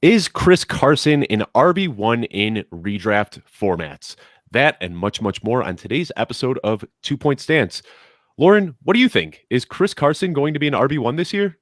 Is Chris Carson an RB1 in redraft formats? That and much, much more on today's episode of 2 Point Stance. Lauren, what do you think? Is Chris Carson going to be an RB1 this year?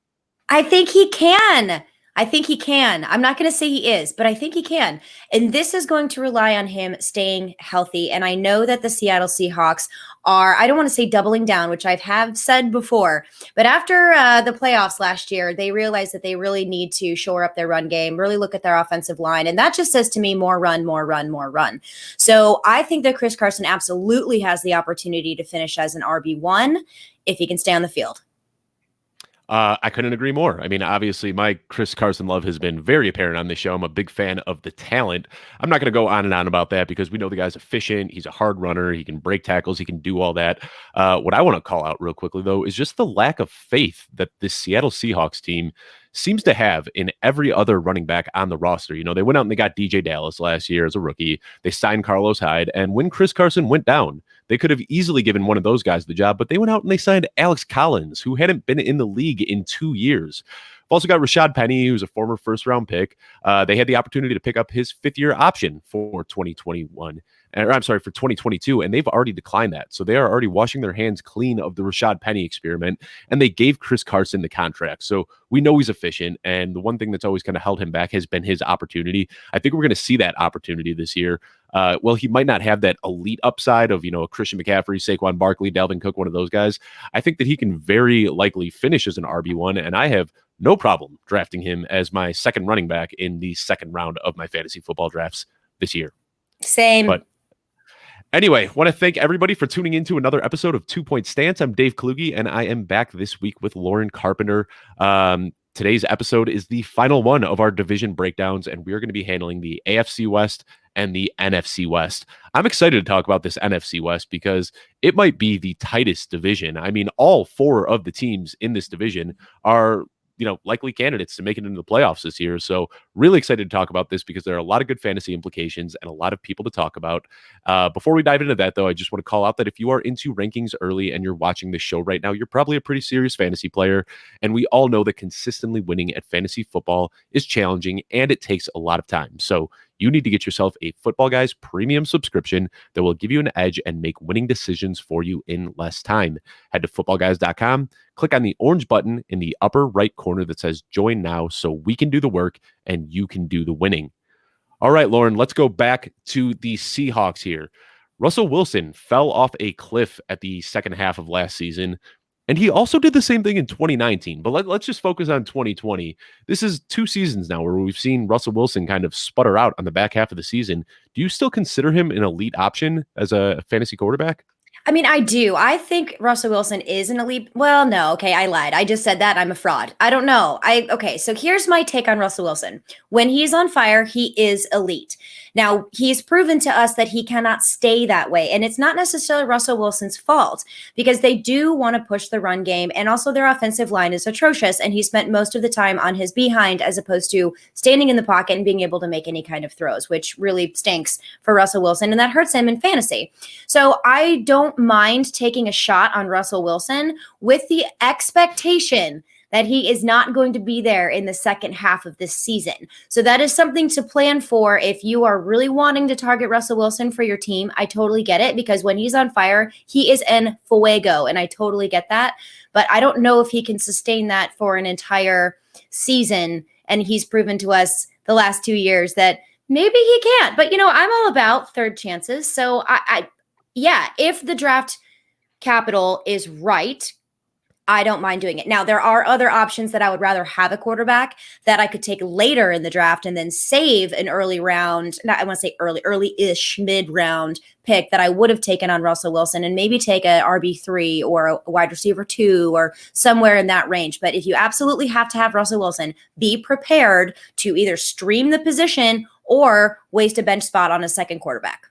I think he can. I'm not going to say he is, but I think he can. And this is going to rely on him staying healthy. And I know that the Seattle Seahawks are, I don't want to say doubling down, which I have said before, but after the playoffs last year, they realized that they really need to shore up their run game, really look at their offensive line. And that just says to me, more run, more run, more run. So I think that Chris Carson absolutely has the opportunity to finish as an RB1 if he can stay on the field. I couldn't agree more. I mean, obviously, my Chris Carson love has been very apparent on this show. I'm a big fan of the talent. I'm not going to go on and on about that because we know the guy's efficient. He's a hard runner. He can break tackles. He can do all that. What I want to call out real quickly, though, is just the lack of faith that this Seattle Seahawks team seems to have in every other running back on the roster. You know, they went out and they got DJ Dallas last year as a rookie. They signed Carlos Hyde. And when Chris Carson went down, they could have easily given one of those guys the job, but they went out and they signed Alex Collins, who hadn't been in the league in 2 years. We've also got Rashad Penny, who's a former first-round pick. They had the opportunity to pick up his fifth-year option for 2022, and they've already declined that. So they are already washing their hands clean of the Rashad Penny experiment, and they gave Chris Carson the contract. So we know he's efficient, and the one thing that's always kind of held him back has been his opportunity. I think we're going to see that opportunity this year. Well, he might not have that elite upside of, a Christian McCaffrey, Saquon Barkley, Dalvin Cook, one of those guys. I think that he can very likely finish as an RB1, and I have no problem drafting him as my second running back in the second round of my fantasy football drafts this year. Same. But anyway, want to thank everybody for tuning into another episode of 2 Point Stance. I'm Dave Kluge, and I am back this week with Lauren Carpenter. Today's episode is the final one of our division breakdowns, and we're going to be handling the AFC West and the NFC West. I'm excited to talk about this NFC West because it might be the tightest division. I mean, all four of the teams in this division are likely candidates to make it into the playoffs this year. So really excited to talk about this because there are a lot of good fantasy implications and a lot of people to talk about. Before we dive into that, though, I just want to call out that if you are into rankings early and you're watching this show right now, you're probably a pretty serious fantasy player. And we all know that consistently winning at fantasy football is challenging and it takes a lot of time. So you need to get yourself a Footballguys Premium Subscription that will give you an edge and make winning decisions for you in less time. Head to footballguys.com, click on the orange button in the upper right corner that says Join Now so we can do the work and you can do the winning. All right, Lauren, let's go back to the Seahawks here. Russell Wilson fell off a cliff at the second half of last season. And he also did the same thing in 2019. But let's just focus on 2020. This is 2 seasons now where we've seen Russell Wilson kind of sputter out on the back half of the season. Do you still consider him an elite option as a fantasy quarterback? I mean, I do. I think Russell Wilson is an elite. Well, no. Okay, I lied. I just said that. I'm a fraud. I don't know. Okay, so here's my take on Russell Wilson. When he's on fire, he is elite. Now, he's proven to us that he cannot stay that way. And it's not necessarily Russell Wilson's fault because they do want to push the run game. And also their offensive line is atrocious. And he spent most of the time on his behind as opposed to standing in the pocket and being able to make any kind of throws, which really stinks for Russell Wilson. And that hurts him in fantasy. So I don't mind taking a shot on Russell Wilson with the expectation that he is not going to be there in the second half of this season. So that is something to plan for if you are really wanting to target Russell Wilson for your team. I totally get it because when he's on fire, he is en fuego, and I totally get that. But I don't know if he can sustain that for an entire season, and he's proven to us the last 2 years that maybe he can't. But, I'm all about third chances. So, yeah, if the draft capital is right, I don't mind doing it. Now, there are other options that I would rather have a quarterback that I could take later in the draft and then save an early round, I want to say early-ish mid-round pick that I would have taken on Russell Wilson and maybe take a RB3 or a wide receiver 2 or somewhere in that range. But if you absolutely have to have Russell Wilson, be prepared to either stream the position or waste a bench spot on a second quarterback.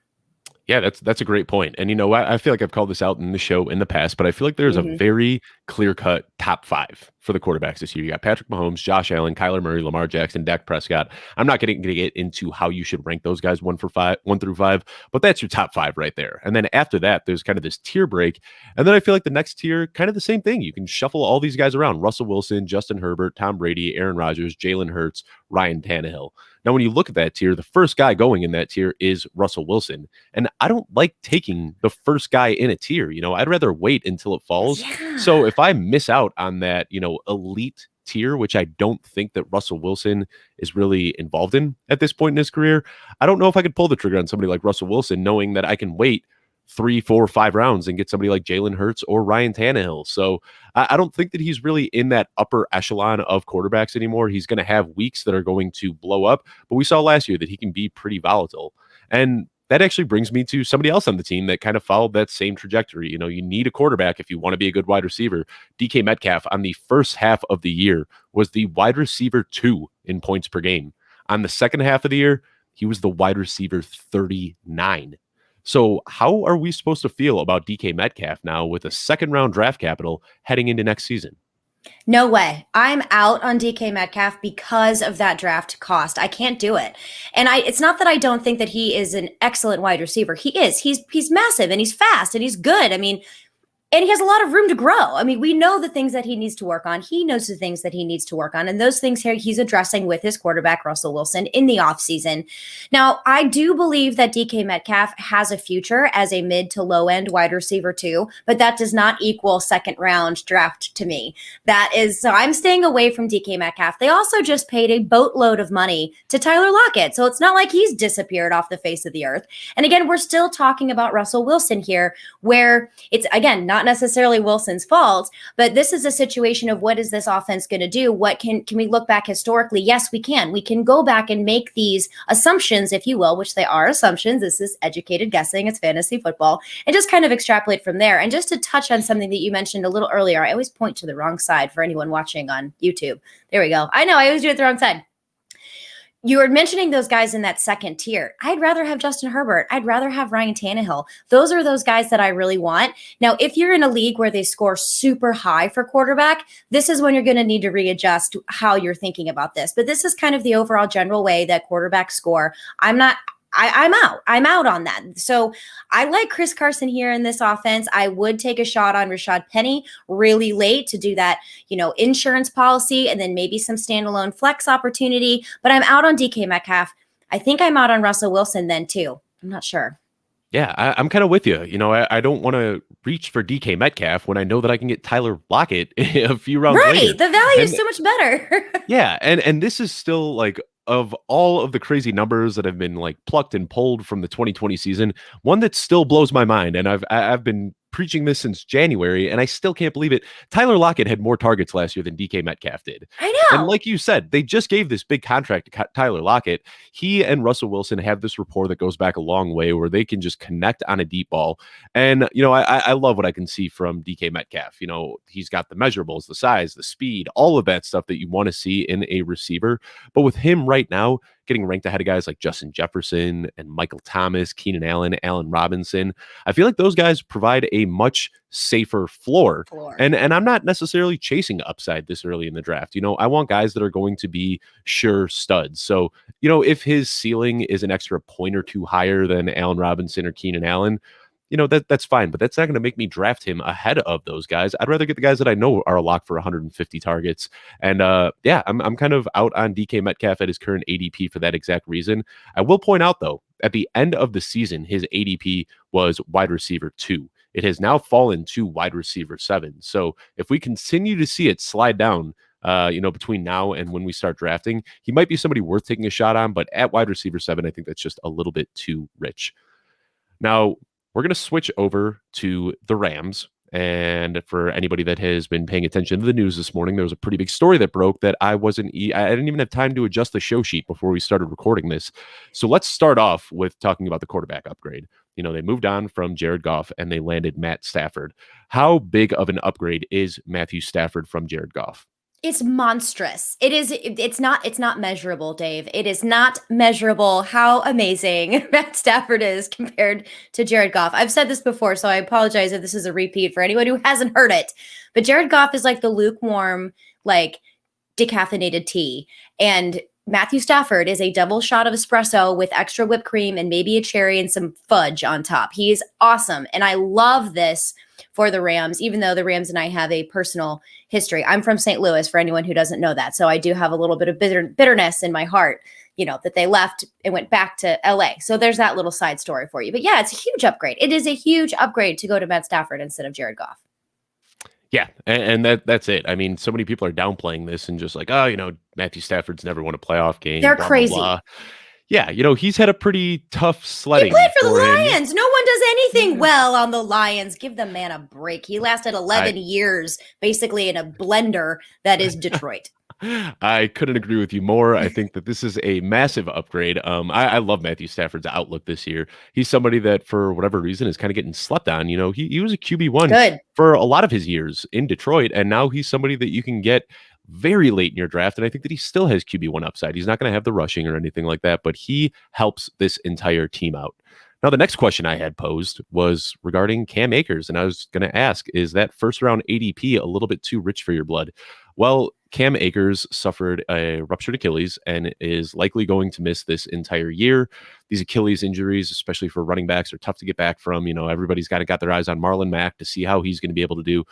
Yeah, that's a great point. And I feel like I've called this out in the show in the past, but I feel like there's a very clear-cut top 5 for the quarterbacks this year. You got Patrick Mahomes, Josh Allen, Kyler Murray, Lamar Jackson, Dak Prescott. I'm not going to get into how you should rank those guys 1 through 5, but that's your top 5 right there. And then after that, there's kind of this tier break. And then I feel like the next tier, kind of the same thing. You can shuffle all these guys around: Russell Wilson, Justin Herbert, Tom Brady, Aaron Rodgers, Jalen Hurts, Ryan Tannehill. Now, when you look at that tier, the first guy going in that tier is Russell Wilson. And I don't like taking the first guy in a tier. I'd rather wait until it falls. Yeah. So if I miss out on that, elite tier, which I don't think that Russell Wilson is really involved in at this point in his career, I don't know if I could pull the trigger on somebody like Russell Wilson, knowing that I can wait 3, 4, 5 rounds and get somebody like Jalen Hurts or Ryan Tannehill. So I don't think that he's really in that upper echelon of quarterbacks anymore. He's going to have weeks that are going to blow up, but we saw last year that he can be pretty volatile. And that actually brings me to somebody else on the team that kind of followed that same trajectory. You need a quarterback if you want to be a good wide receiver. DK Metcalf on the first half of the year was the wide receiver 2 in points per game. On the second half of the year, he was the wide receiver 39. So how are we supposed to feel about DK Metcalf now with a second round draft capital heading into next season? No way. I'm out on DK Metcalf because of that draft cost. I can't do it. And it's not that I don't think that he is an excellent wide receiver. He is. He's massive and he's fast and he's good. And he has a lot of room to grow. We know the things that he needs to work on. He knows the things that he needs to work on. And those things here he's addressing with his quarterback, Russell Wilson, in the offseason. Now, I do believe that DK Metcalf has a future as a mid to low end wide receiver too, but that does not equal second round draft to me. So I'm staying away from DK Metcalf. They also just paid a boatload of money to Tyler Lockett. So it's not like he's disappeared off the face of the earth. And again, we're still talking about Russell Wilson here, where it's, again, not necessarily Wilson's fault, but this is a situation of what is this offense going to do? What can we look back historically? Yes, we can. We can go back and make these assumptions, if you will, which they are assumptions. This is educated guessing. It's fantasy football, and just kind of extrapolate from there. And just to touch on something that you mentioned a little earlier, I always point to the wrong side for anyone watching on YouTube. There we go. I know I always do it the wrong side. You were mentioning those guys in that second tier. I'd rather have Justin Herbert. I'd rather have Ryan Tannehill. Those are those guys that I really want. Now, if you're in a league where they score super high for quarterback, this is when you're going to need to readjust how you're thinking about this. But this is kind of the overall general way that quarterbacks score. I'm out on that. So I like Chris Carson here in this offense. I would take a shot on Rashad Penny really late to do that, insurance policy and then maybe some standalone flex opportunity. But I'm out on DK Metcalf. I think I'm out on Russell Wilson then too. I'm not sure. Yeah, I'm kind of with you. I don't want to reach for DK Metcalf when I know that I can get Tyler Lockett a few rounds later. Right, the value is so much better. Yeah, and this is still like, of all of the crazy numbers that have been like plucked and pulled from the 2020 season, one that still blows my mind, and I've been preaching this since January, and I still can't believe it. Tyler Lockett had more targets last year than DK Metcalf did. I know. And like you said, they just gave this big contract to Tyler Lockett. He and Russell Wilson have this rapport that goes back a long way where they can just connect on a deep ball. And, I love what I can see from DK Metcalf. He's got the measurables, the size, the speed, all of that stuff that you want to see in a receiver. But with him right now, getting ranked ahead of guys like Justin Jefferson and Michael Thomas, Keenan Allen, Allen Robinson, I feel like those guys provide a much safer floor. And I'm not necessarily chasing upside this early in the draft. I want guys that are going to be sure studs. So, if his ceiling is an extra point or two higher than Allen Robinson or Keenan Allen, that's fine, but that's not going to make me draft him ahead of those guys. I'd rather get the guys that I know are a lock for 150 targets. And I'm kind of out on DK Metcalf at his current ADP for that exact reason. I will point out, though, at the end of the season, his ADP was wide receiver 2. It has now fallen to wide receiver 7. So if we continue to see it slide down, between now and when we start drafting, he might be somebody worth taking a shot on. But at wide receiver 7, I think that's just a little bit too rich. Now, we're going to switch over to the Rams. And for anybody that has been paying attention to the news this morning, there was a pretty big story that broke that I didn't even have time to adjust the show sheet before we started recording this. So let's start off with talking about the quarterback upgrade. They moved on from Jared Goff and they landed Matt Stafford. How big of an upgrade is Matthew Stafford from Jared Goff? It's monstrous. It's not measurable, Dave. It is not measurable how amazing Matt Stafford is compared to Jared Goff. I've said this before, so I apologize if this is a repeat for anyone who hasn't heard it. But Jared Goff is like the lukewarm like decaffeinated tea. And Matthew Stafford is a double shot of espresso with extra whipped cream and maybe a cherry and some fudge on top. He is awesome. And I love this for the Rams, even though the Rams and I have a personal history. I'm from St. Louis, for anyone who doesn't know that. So I do have a little bit of bitterness in my heart, that they left and went back to LA. So there's that little side story for you. But yeah, it's a huge upgrade. It is a huge upgrade to go to Matt Stafford instead of Jared Goff. Yeah, and that's it. I mean, so many people are downplaying this and just like, Matthew Stafford's never won a playoff game. They're blah, crazy. Blah, blah. Yeah, he's had a pretty tough sledding. He played for the Lions. No one does anything well on the Lions. Give the man a break. He lasted 11 years, basically in a blender that is Detroit. I couldn't agree with you more. I think that this is a massive upgrade. I love Matthew Stafford's outlook this year. He's somebody that, for whatever reason, is kind of getting slept on. He was a QB1 for a lot of his years in Detroit, and now he's somebody that you can get very late in your draft, and I think that he still has QB1 upside. He's not going to have the rushing or anything like that, but he helps this entire team out. Now, the next question I had posed was regarding Cam Akers, and I was going to ask, is that first-round ADP a little bit too rich for your blood? Well, Cam Akers suffered a ruptured Achilles and is likely going to miss this entire year. These Achilles injuries, especially for running backs, are tough to get back from. Everybody's got their eyes on Marlon Mack to see how he's going to be able to do.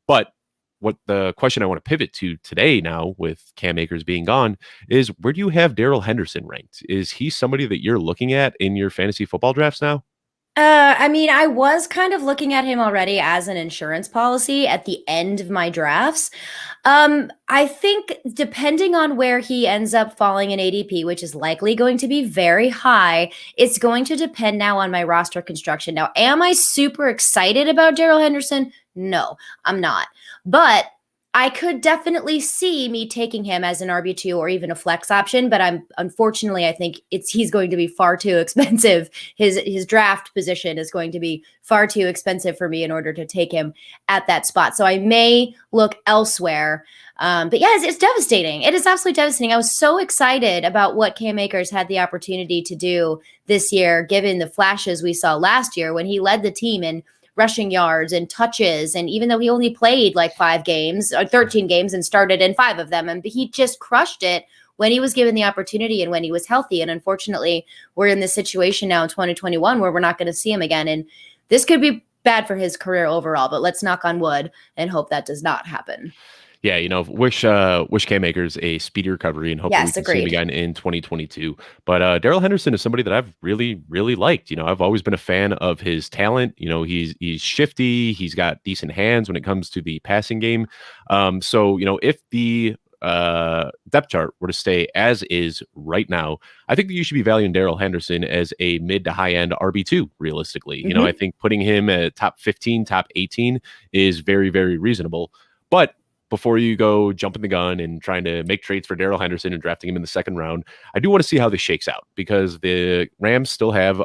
But what the question I want to pivot to today now with Cam Akers being gone is, where do you have Darrell Henderson ranked? Is he somebody that you're looking at in your fantasy football drafts now? I was kind of looking at him already as an insurance policy at the end of my drafts. I think depending on where he ends up falling in ADP, which is likely going to be very high, it's going to depend now on my roster construction. Now, am I super excited about Darrell Henderson? No, I'm not. But I could definitely see me taking him as an RB2 or even a flex option, but unfortunately, I think he's going to be far too expensive. His draft position is going to be far too expensive for me in order to take him at that spot. So I may look elsewhere. But yeah, it's devastating. It is absolutely devastating. I was so excited about what Cam Akers had the opportunity to do this year, given the flashes we saw last year when he led the team in rushing yards and touches. And even though he only played like 5 games or 13 games and started in 5 of them, and he just crushed it when he was given the opportunity and when he was healthy. And unfortunately, we're in this situation now in 2021 where we're not going to see him again. And this could be bad for his career overall, but let's knock on wood and hope that does not happen. Yeah, wish Cam Akers a speedy recovery and hopefully we can see him again in 2022. But Darrell Henderson is somebody that I've really, really liked. I've always been a fan of his talent. He's shifty. He's got decent hands when it comes to the passing game. So if the depth chart were to stay as is right now, I think that you should be valuing Darrell Henderson as a mid to high end RB2 realistically. Mm-hmm. I think putting him at top 15, top 18 is very, very reasonable. But before you go jumping the gun and trying to make trades for Darrell Henderson and drafting him in the second round, I do want to see how this shakes out, because the Rams still have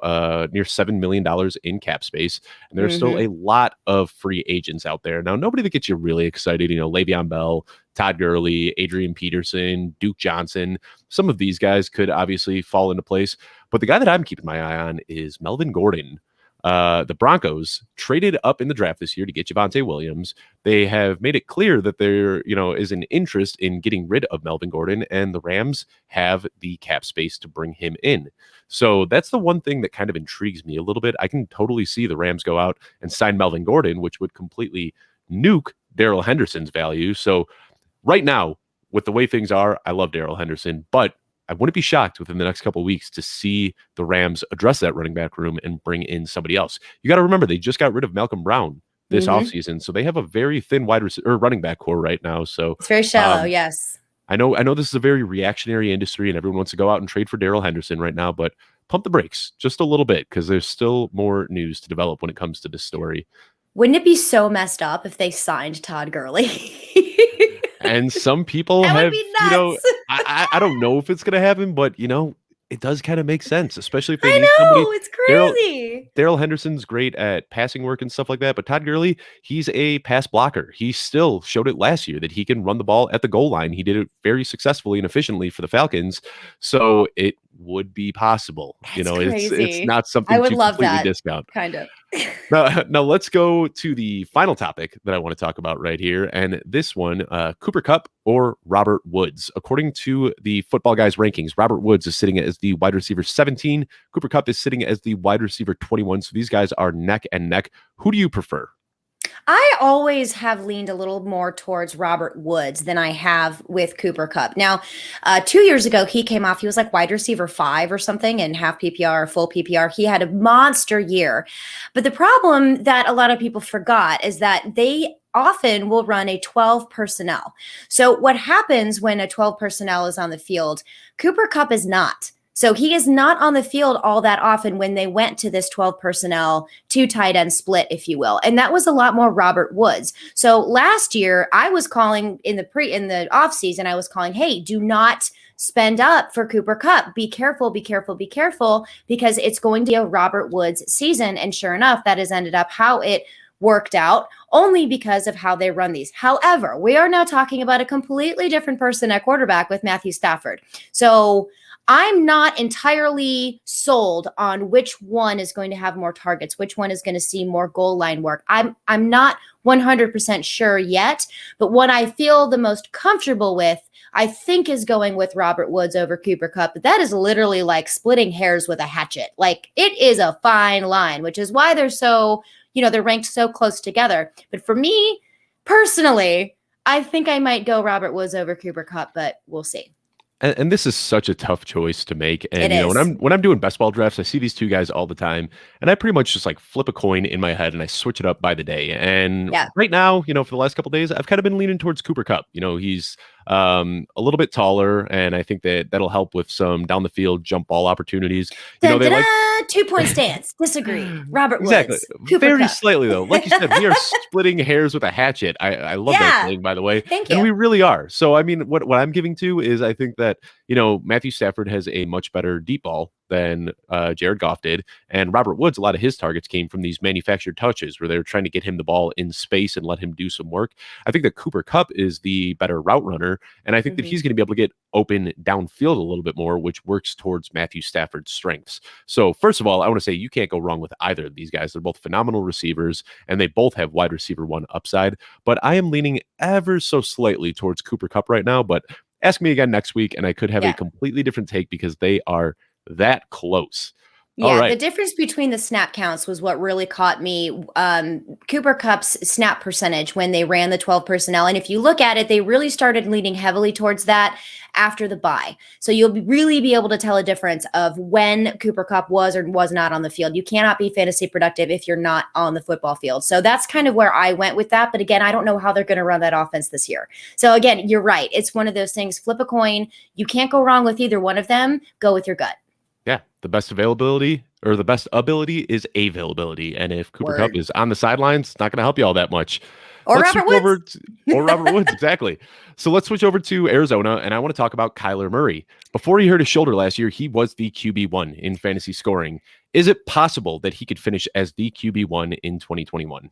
near $7 million in cap space, and there's still a lot of free agents out there. Now, nobody that gets you really excited, Le'Veon Bell, Todd Gurley, Adrian Peterson, Duke Johnson. Some of these guys could obviously fall into place, but the guy that I'm keeping my eye on is Melvin Gordon. The Broncos traded up in the draft this year to get Javonte Williams. They have made it clear that there, is an interest in getting rid of Melvin Gordon, and the Rams have the cap space to bring him in. So that's the one thing that kind of intrigues me a little bit. I can totally see the Rams go out and sign Melvin Gordon, which would completely nuke Darrell Henderson's value. So right now, with the way things are, I love Darrell Henderson, but I wouldn't be shocked within the next couple of weeks to see the Rams address that running back room and bring in somebody else. You got to remember, they just got rid of Malcolm Brown this offseason, so they have a very thin running back core right now. So it's very shallow. Yes, I know this is a very reactionary industry, and everyone wants to go out and trade for Darrell Henderson right now, but pump the brakes just a little bit, because there's still more news to develop when it comes to this story. Wouldn't it be so messed up if they signed Todd Gurley? And some people have, I don't know if it's going to happen, but, it does kind of make sense, especially if they need somebody. It's crazy. Darrell Henderson's great at passing work and stuff like that, but Todd Gurley, he's a pass blocker. He still showed it last year that he can run the ball at the goal line. He did it very successfully and efficiently for the Falcons. So it would be possible. That's It's crazy. not I something would to love completely that. discount. Kind of. Now let's go to the final topic that I want to talk about right here. And this one, Cooper Kupp or Robert Woods. According to the Football Guys rankings, Robert Woods is sitting as the wide receiver 17. Cooper Kupp is sitting as the wide receiver 21. So these guys are neck and neck. Who do you prefer? I always have leaned a little more towards Robert Woods than I have with Cooper Kupp. Now, 2 years ago, he came off, he was like wide receiver 5 or something in half PPR or full PPR. He had a monster year. But the problem that a lot of people forgot is that they often will run a 12 personnel. So what happens when a 12 personnel is on the field, Cooper Kupp is not. So he is not on the field all that often when they went to this 12 personnel, 2 tight end split, if you will. And that was a lot more Robert Woods. So last year I was calling in the off season, I was calling, hey, do not spend up for Cooper Kupp. Be careful, be careful, be careful, because it's going to be a Robert Woods season. And sure enough, that has ended up how it worked out, only because of how they run these. However, we are now talking about a completely different person at quarterback with Matthew Stafford. So I'm not entirely sold on which one is going to have more targets, which one is going to see more goal line work. I'm not 100% sure yet, but what I feel the most comfortable with, I think, is going with Robert Woods over Cooper Kupp. But that is literally like splitting hairs with a hatchet. Like, it is a fine line, which is why they're so, they're ranked so close together. But for me personally, I think I might go Robert Woods over Cooper Kupp, but we'll see. And this is such a tough choice to make. And It is. when I'm doing best ball drafts, I see these two guys all the time, and I pretty much just like flip a coin in my head and I switch it up by the day. And right now, for the last couple of days, I've kind of been leaning towards Cooper Kupp. He's a little bit taller, and I think that'll help with some down the field jump ball opportunities. They like 2-point stance. Disagree. Robert exactly. Woods. Cooper Very Kupp. slightly though. Like you said, we are splitting hairs with a hatchet. I love that thing, by the way. Thank you. And we really are. So I mean, what I'm giving to is I think that Matthew Stafford has a much better deep ball than Jared Goff did. And Robert Woods, a lot of his targets came from these manufactured touches where they were trying to get him the ball in space and let him do some work. I think that Cooper Kupp is the better route runner. And I think that he's going to be able to get open downfield a little bit more, which works towards Matthew Stafford's strengths. So first of all, I want to say you can't go wrong with either of these guys. They're both phenomenal receivers, and they both have wide receiver 1 upside. But I am leaning ever so slightly towards Cooper Kupp right now. But ask me again next week, and I could have a completely different take because they are that close. Yeah, the difference between the snap counts was what really caught me. Cooper Kupp's snap percentage when they ran the 12 personnel. And if you look at it, they really started leaning heavily towards that after the bye. So you'll really be able to tell a difference of when Cooper Kupp was or was not on the field. You cannot be fantasy productive if you're not on the football field. So that's kind of where I went with that. But again, I don't know how they're going to run that offense this year. So again, you're right. It's one of those things, flip a coin. You can't go wrong with either one of them. Go with your gut. Yeah, the best availability or the best ability is availability. And if Cooper Kupp is on the sidelines, it's not going to help you all that much. Or Robert Woods. Or Robert Woods, exactly. So let's switch over to Arizona, and I want to talk about Kyler Murray. Before he hurt his shoulder last year, he was the QB1 in fantasy scoring. Is it possible that he could finish as the QB1 in 2021?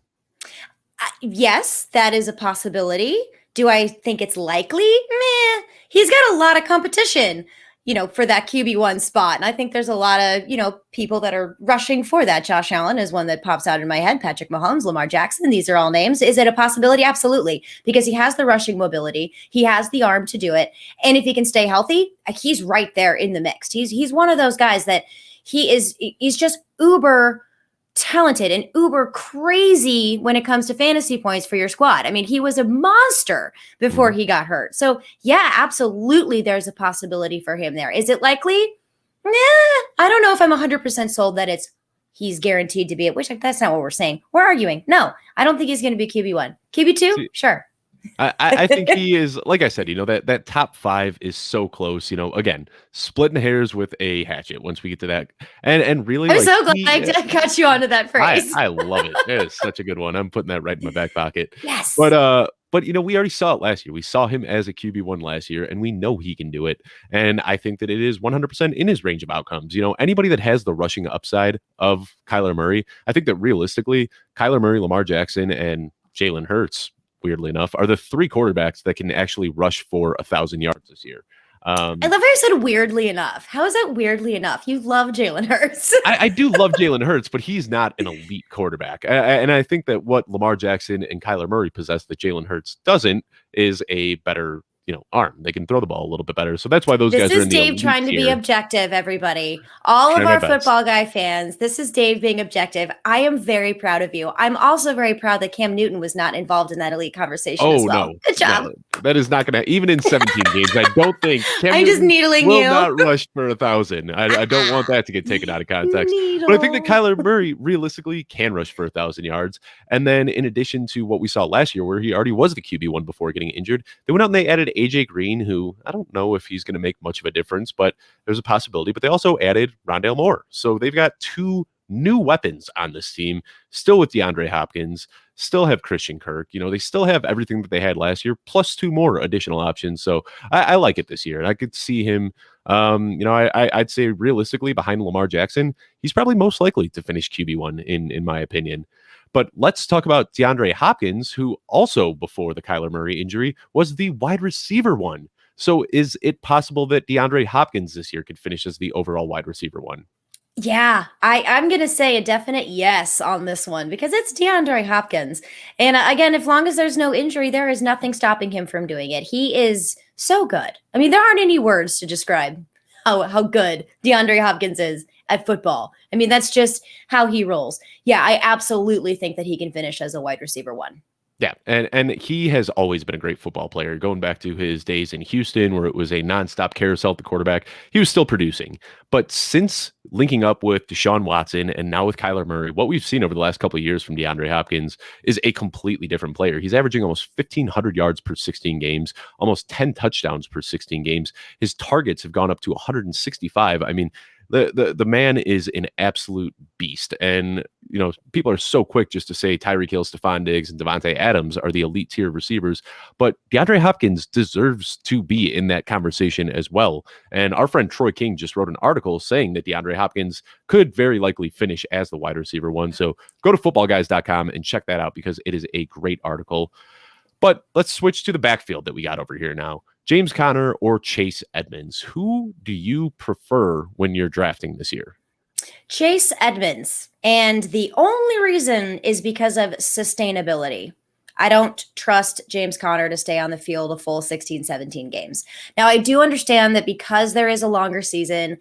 Yes, that is a possibility. Do I think it's likely? Meh. He's got a lot of competition, for that QB1 spot. And I think there's a lot of, people that are rushing for that. Josh Allen is one that pops out in my head. Patrick Mahomes, Lamar Jackson. These are all names. Is it a possibility? Absolutely. Because he has the rushing mobility. He has the arm to do it. And if he can stay healthy, he's right there in the mix. He's one of those guys that he's just uber talented and uber crazy when it comes to fantasy points for your squad. I mean, he was a monster before he got hurt. So yeah, absolutely. There's a possibility for him there. Is it likely? Nah, I don't know if I'm 100% sold that he's guaranteed to be it, which that's not what we're saying. We're arguing. No, I don't think he's going to be QB1. QB2? Sure. I think he is, like I said, that top 5 is so close, again, splitting hairs with a hatchet once we get to that. And really, I'm so glad I got you onto that phrase. I love it. It is such a good one. I'm putting that right in my back pocket. Yes. But we already saw it last year. We saw him as a QB1 last year, and we know he can do it. And I think that it is 100% in his range of outcomes. Anybody that has the rushing upside of Kyler Murray, I think that realistically, Kyler Murray, Lamar Jackson, and Jalen Hurts, weirdly enough, are the 3 quarterbacks that can actually rush for 1,000 yards this year. I love how you said weirdly enough. How is that weirdly enough? You love Jalen Hurts. I do love Jalen Hurts, but he's not an elite quarterback. And I think that what Lamar Jackson and Kyler Murray possess that Jalen Hurts doesn't is a better, arm. They can throw the ball a little bit better. So that's why those guys are in the This is Dave trying to be objective, everybody. All of our football guy fans, this is Dave being objective. I am very proud of you. I'm also very proud that Cam Newton was not involved in that elite conversation as well. No. Good job. No, that is not going to, even in 17 games, I don't think Cam I'm just needling will you. not rush for 1,000. I don't want that to get taken out of context. But I think that Kyler Murray realistically can rush for 1,000 yards. And then in addition to what we saw last year, where he already was the QB1 before getting injured, they went out and they added AJ Green, who I don't know if he's going to make much of a difference, but there's a possibility. But they also added Rondale Moore. So they've got two new weapons on this team, still with DeAndre Hopkins, still have Christian Kirk. They still have everything that they had last year, plus two more additional options. So I like it this year. And I could see him, I'd say realistically behind Lamar Jackson, he's probably most likely to finish QB1 in my opinion. But let's talk about DeAndre Hopkins, who also before the Kyler Murray injury was the wide receiver one. So is it possible that DeAndre Hopkins this year could finish as the overall wide receiver one? Yeah, I'm going to say a definite yes on this one because it's DeAndre Hopkins. And again, as long as there's no injury, there is nothing stopping him from doing it. He is so good. I mean, there aren't any words to describe how good DeAndre Hopkins is at football. I mean, that's just how he rolls. Yeah, I absolutely think that he can finish as a wide receiver one. Yeah, and he has always been a great football player. Going back to his days in Houston, where it was a nonstop carousel at the quarterback, he was still producing. But since linking up with Deshaun Watson and now with Kyler Murray, what we've seen over the last couple of years from DeAndre Hopkins is a completely different player. He's averaging almost 1,500 yards per 16 games, almost 10 touchdowns per 16 games. His targets have gone up to 165. I mean, the man is an absolute beast. And, people are so quick just to say Tyreek Hill, Stephon Diggs, and Devontae Adams are the elite tier receivers. But DeAndre Hopkins deserves to be in that conversation as well. And our friend Troy King just wrote an article saying that DeAndre Hopkins could very likely finish as the wide receiver one. So go to footballguys.com and check that out because it is a great article. But let's switch to the backfield that we got over here now. James Conner or Chase Edmonds? Who do you prefer when you're drafting this year? Chase Edmonds. And the only reason is because of sustainability. I don't trust James Conner to stay on the field a full 16, 17 games. Now, I do understand that because there is a longer season,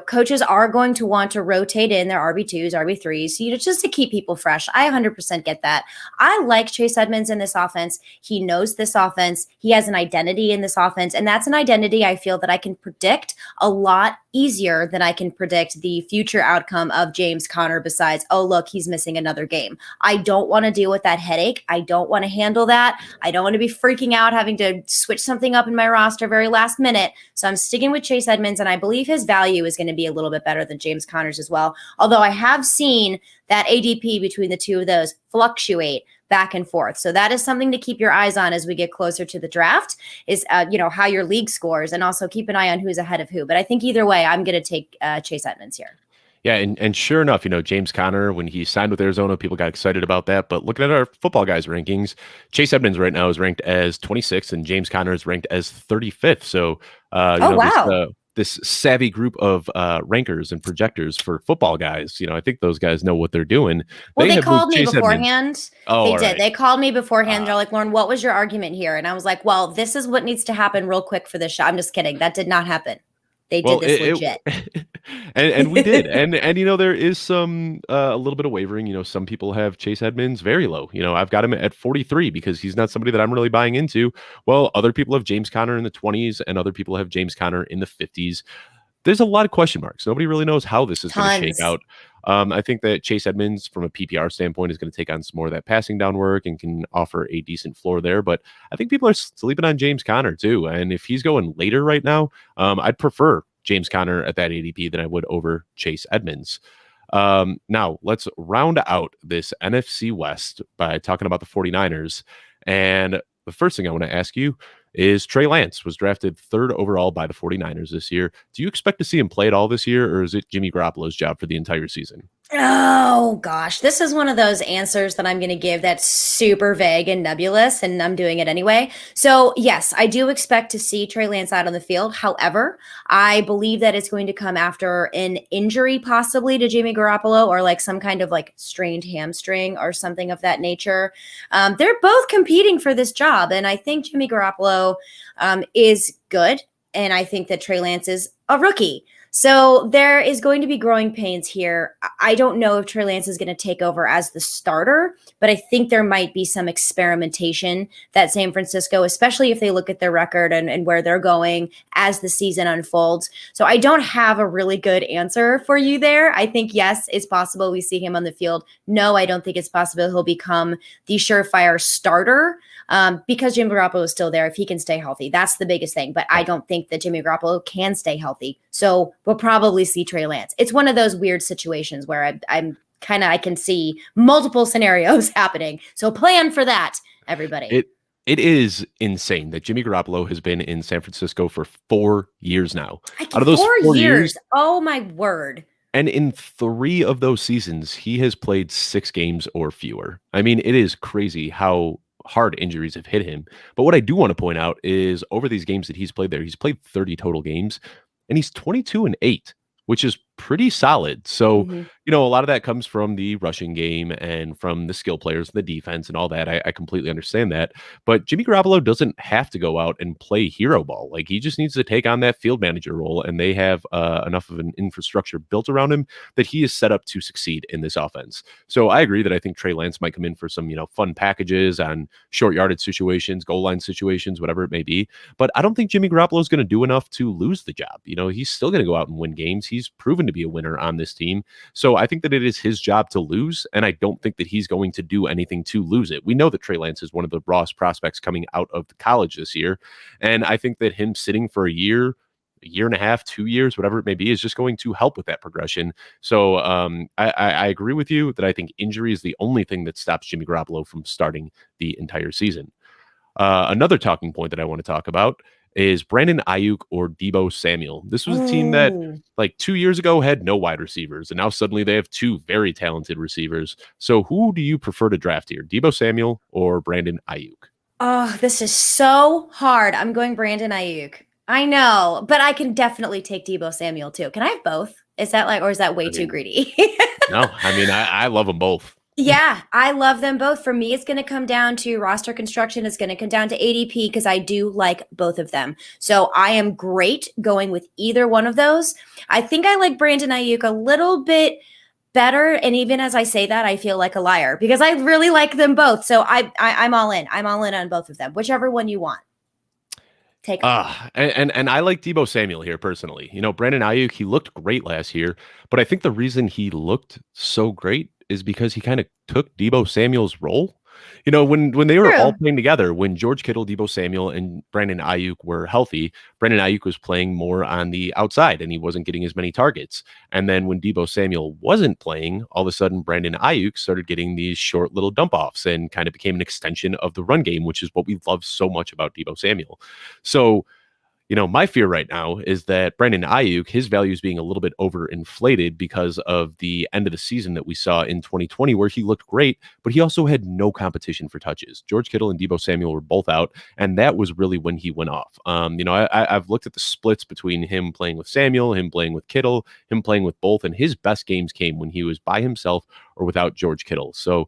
coaches are going to want to rotate in their RB2s, RB3s, just to keep people fresh. I 100% get that. I like Chase Edmonds in this offense. He knows this offense. He has an identity in this offense, and that's an identity I feel that I can predict a lot easier than I can predict the future outcome of James Conner besides, oh, look, he's missing another game. I don't want to deal with that headache. I don't want to handle that. I don't want to be freaking out having to switch something up in my roster very last minute. So I'm sticking with Chase Edmonds, and I believe his value is going to be a little bit better than James Conner's as well. Although I have seen that ADP between the two of those fluctuate back and forth. So that is something to keep your eyes on as we get closer to the draft is, how your league scores, and also keep an eye on who's ahead of who. But I think either way, I'm going to take Chase Edmonds here. Yeah, and sure enough, James Conner, when he signed with Arizona, people got excited about that. But looking at our football guys rankings, Chase Edmonds right now is ranked as 26th, and James Conner is ranked as 35th. So, wow. This savvy group of rankers and projectors for football guys, I think those guys know what they're doing. Well, they called me beforehand. Edmonds. Oh, they did. Right. They called me beforehand. They're like, Lauren, what was your argument here? And I was like, well, this is what needs to happen real quick for this show. I'm just kidding. That did not happen. They did this legit. And we did. And there is some a little bit of wavering. Some people have Chase Edmonds very low. I've got him at 43 because he's not somebody that I'm really buying into. Well, other people have James Conner in the 20s and other people have James Conner in the 50s. There's a lot of question marks. Nobody really knows how this is going to shake out. I think that Chase Edmonds, from a PPR standpoint, is going to take on some more of that passing down work and can offer a decent floor there. But I think people are sleeping on James Conner too. And if he's going later right now, I'd prefer James Conner at that ADP than I would over Chase Edmonds. Now, let's round out this NFC West by talking about the 49ers. And the first thing I want to ask you is Trey Lance was drafted 3rd overall by the 49ers this year. Do you expect to see him play at all this year, or is it Jimmy Garoppolo's job for the entire season? Oh gosh, this is one of those answers that I'm going to give that's super vague and nebulous, and I'm doing it anyway. So, yes, I do expect to see Trey Lance out on the field. However, I believe that it's going to come after an injury, possibly to Jimmy Garoppolo, or like some kind of like strained hamstring or something of that nature. They're both competing for this job, and I think Jimmy Garoppolo is good, and I think that Trey Lance is a rookie. So there is going to be growing pains here. I don't know if Trey Lance is going to take over as the starter, but I think there might be some experimentation that San Francisco, especially if they look at their record and where they're going as the season unfolds. So I don't have a really good answer for you there. I think, yes, it's possible we see him on the field. No, I don't think it's possible he'll become the surefire starter. Because Jimmy Garoppolo is still there, if he can stay healthy, that's the biggest thing. But I don't think that Jimmy Garoppolo can stay healthy. So we'll probably see Trey Lance. It's one of those weird situations where I can see multiple scenarios happening. So plan for that, everybody. It is insane that Jimmy Garoppolo has been in San Francisco for 4 years now. Out of those 4 years, oh my word. And in 3 of those seasons, he has played 6 games or fewer. I mean, it is crazy how hard injuries have hit him. But what I do want to point out is over these games that he's played there, he's played 30 total games and he's 22-8, which is pretty solid. So, you know, a lot of that comes from the rushing game and from the skill players, the defense and all that. I completely understand that. But Jimmy Garoppolo doesn't have to go out and play hero ball. Like, he just needs to take on that field manager role, and they have enough of an infrastructure built around him that he is set up to succeed in this offense. So I agree that I think Trey Lance might come in for some, you know, fun packages on short yardage situations, goal line situations, whatever it may be. But I don't think Jimmy Garoppolo is going to do enough to lose the job. You know, he's still going to go out and win games. He's proven to be a winner on this team. So I think that it is his job to lose, and I don't think that he's going to do anything to lose it. We know that Trey Lance is one of the rawest prospects coming out of college this year, and I think that him sitting for a year and a half, 2 years, whatever it may be, is just going to help with that progression. So I agree with you that I think injury is the only thing that stops Jimmy Garoppolo from starting the entire season. Another talking point that I want to talk about is Brandon Ayuk or Deebo Samuel. This was a team that like 2 years ago had no wide receivers, and now suddenly they have 2 very talented receivers. So who do you prefer to draft here, Deebo Samuel or Brandon Ayuk? Oh, this is so hard. I'm going Brandon Ayuk. I know, but I can definitely take Deebo Samuel too. Can I have both? Is that like, or is that way too greedy? No, I mean, I love them both. Yeah, I love them both. For me, it's going to come down to roster construction. It's going to come down to ADP because I do like both of them. So I am great going with either one of those. I think I like Brandon Ayuk a little bit better. And even as I say that, I feel like a liar because I really like them both. So I'm all in. I'm all in on both of them, whichever one you want. Take and I like Deebo Samuel here personally. You know, Brandon Ayuk, he looked great last year, but I think the reason he looked so great is because he kind of took Deebo Samuel's role. You know, when they were all playing together, when George Kittle, Deebo Samuel, and Brandon Ayuk were healthy, Brandon Ayuk was playing more on the outside and he wasn't getting as many targets. And then when Deebo Samuel wasn't playing, all of a sudden Brandon Ayuk started getting these short little dump offs and kind of became an extension of the run game, which is what we love so much about Deebo Samuel. So, you know, my fear right now is that Brandon Ayuk, his value is being a little bit overinflated because of the end of the season that we saw in 2020, where he looked great, but he also had no competition for touches. George Kittle and Deebo Samuel were both out, and that was really when he went off. You know, I've looked at the splits between him playing with Samuel, him playing with Kittle, him playing with both, and his best games came when he was by himself or without George Kittle. So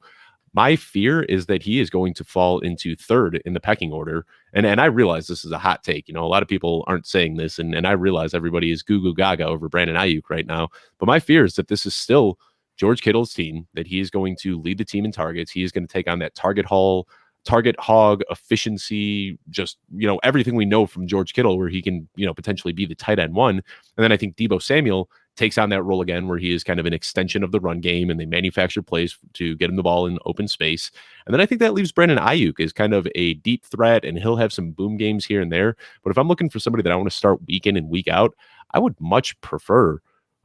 my fear is that he is going to fall into third in the pecking order. And I realize this is a hot take. You know, a lot of people aren't saying this, and I realize everybody is goo goo gaga over Brandon Ayuk right now. But my fear is that this is still George Kittle's team, that he is going to lead the team in targets. He is going to take on that target hog efficiency, just, you know, everything we know from George Kittle, where he can, you know, potentially be the tight end one. And then I think Deebo Samuel takes on that role again, where he is kind of an extension of the run game and they manufacture plays to get him the ball in open space. And then I think that leaves Brandon Ayuk as kind of a deep threat, and he'll have some boom games here and there. But if I'm looking for somebody that I want to start week in and week out, I would much prefer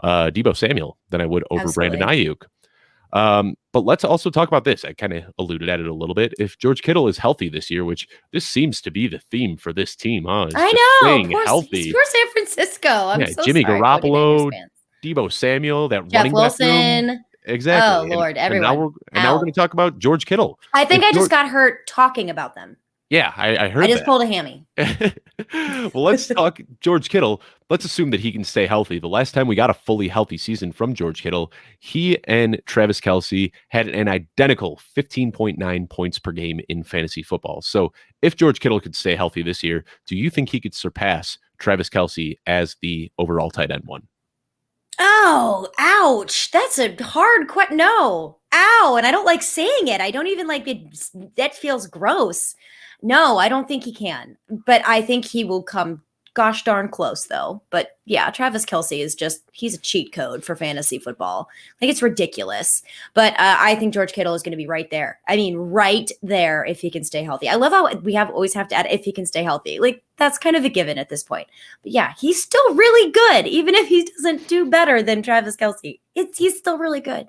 Deebo Samuel than I would over Absolutely. Brandon Ayuk. But let's also talk about this. I kind of alluded at it a little bit. If George Kittle is healthy this year, which this seems to be the theme for this team, huh? I know. Healthy. Poor San Francisco. I'm so Jimmy sorry. Garoppolo, Deebo Samuel, that Jeff running back room. Wilson. Oh Exactly. Lord, And now everyone. we're going to talk about George Kittle. I think If I just George, got hurt talking about them. yeah, I I heard just that. pulled a hammy. Well, let's talk George Kittle. Let's assume that he can stay healthy. The last time we got a fully healthy season from George Kittle, he and Travis Kelce had an identical 15.9 points per game in fantasy football. So if George Kittle could stay healthy this year, do you think he could surpass Travis Kelce as the overall tight end one? Oh, ouch. That's a hard question. No. Ow. And I don't like saying it. I don't even like it. That feels gross. No, I don't think he can. But I think he will come gosh darn close, though. But yeah, Travis Kelce is just, he's a cheat code for fantasy football. Like, it's ridiculous. But I think George Kittle is going to be right there. I mean, right there if he can stay healthy. I love how we always have to add if he can stay healthy. Like, that's kind of a given at this point. But yeah, he's still really good, even if he doesn't do better than Travis Kelce. He's still really good.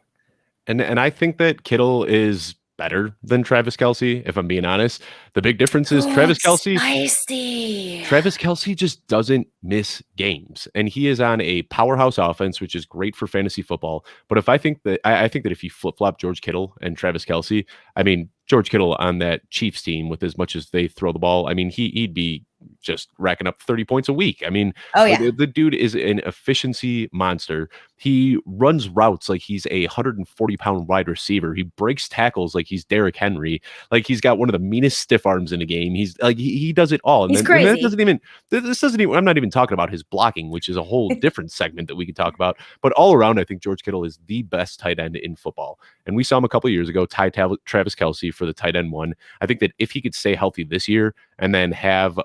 And I think that Kittle is better than Travis Kelce, if I'm being honest. The big difference is Oh, spicy. Travis Kelce just doesn't miss games, and he is on a powerhouse offense, which is great for fantasy football. But if I think that if you flip flop George Kittle and Travis Kelce, I mean George Kittle on that Chiefs team with as much as they throw the ball, I mean he'd be just racking up 30 points a week. I mean, oh yeah, the dude is an efficiency monster. He runs routes like he's a 140-pound wide receiver. He breaks tackles like he's Derrick Henry. Like he's got one of the meanest stiff arms in the game. He's like he does it all. And he's then, crazy. And that doesn't even this doesn't even. I'm not even talking about his blocking, which is a whole different segment that we could talk about. But all around, I think George Kittle is the best tight end in football. And we saw him a couple of years ago tie Travis Kelce for the tight end one. I think that if he could stay healthy this year and then have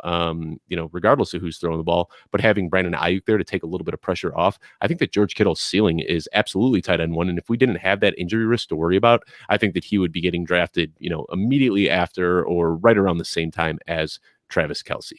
regardless of who's throwing the ball, but having Brandon Ayuk there to take a little bit of pressure off, I think that George Kittle's ceiling is absolutely tight end one. And if we didn't have that injury risk to worry about, I think that he would be getting drafted, immediately after or right around the same time as Travis Kelce.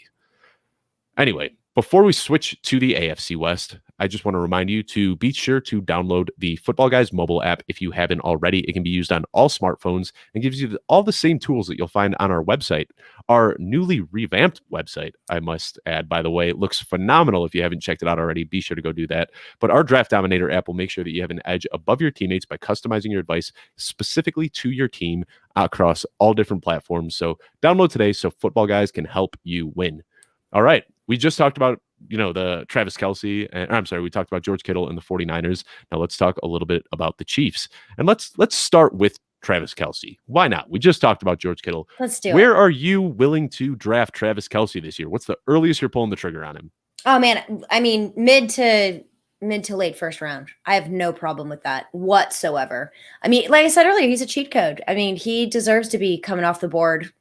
Anyway, before we switch to the AFC West, I just want to remind you to be sure to download the Footballguys mobile app if you haven't already. It can be used on all smartphones and gives you all the same tools that you'll find on our website. Our newly revamped website, I must add, by the way, looks phenomenal. If you haven't checked it out already, be sure to go do that. But our Draft Dominator app will make sure that you have an edge above your teammates by customizing your advice specifically to your team across all different platforms. So download today so Footballguys can help you win. All right. We just talked about, the Travis Kelce, we talked about George Kittle and the 49ers. Now let's talk a little bit about the Chiefs. And let's start with Travis Kelce. Why not? We just talked about George Kittle. Let's do it. Where are you willing to draft Travis Kelce this year? What's the earliest you're pulling the trigger on him? Oh man, I mean mid to late first round. I have no problem with that whatsoever. I mean, like I said earlier, he's a cheat code. I mean, he deserves to be coming off the board,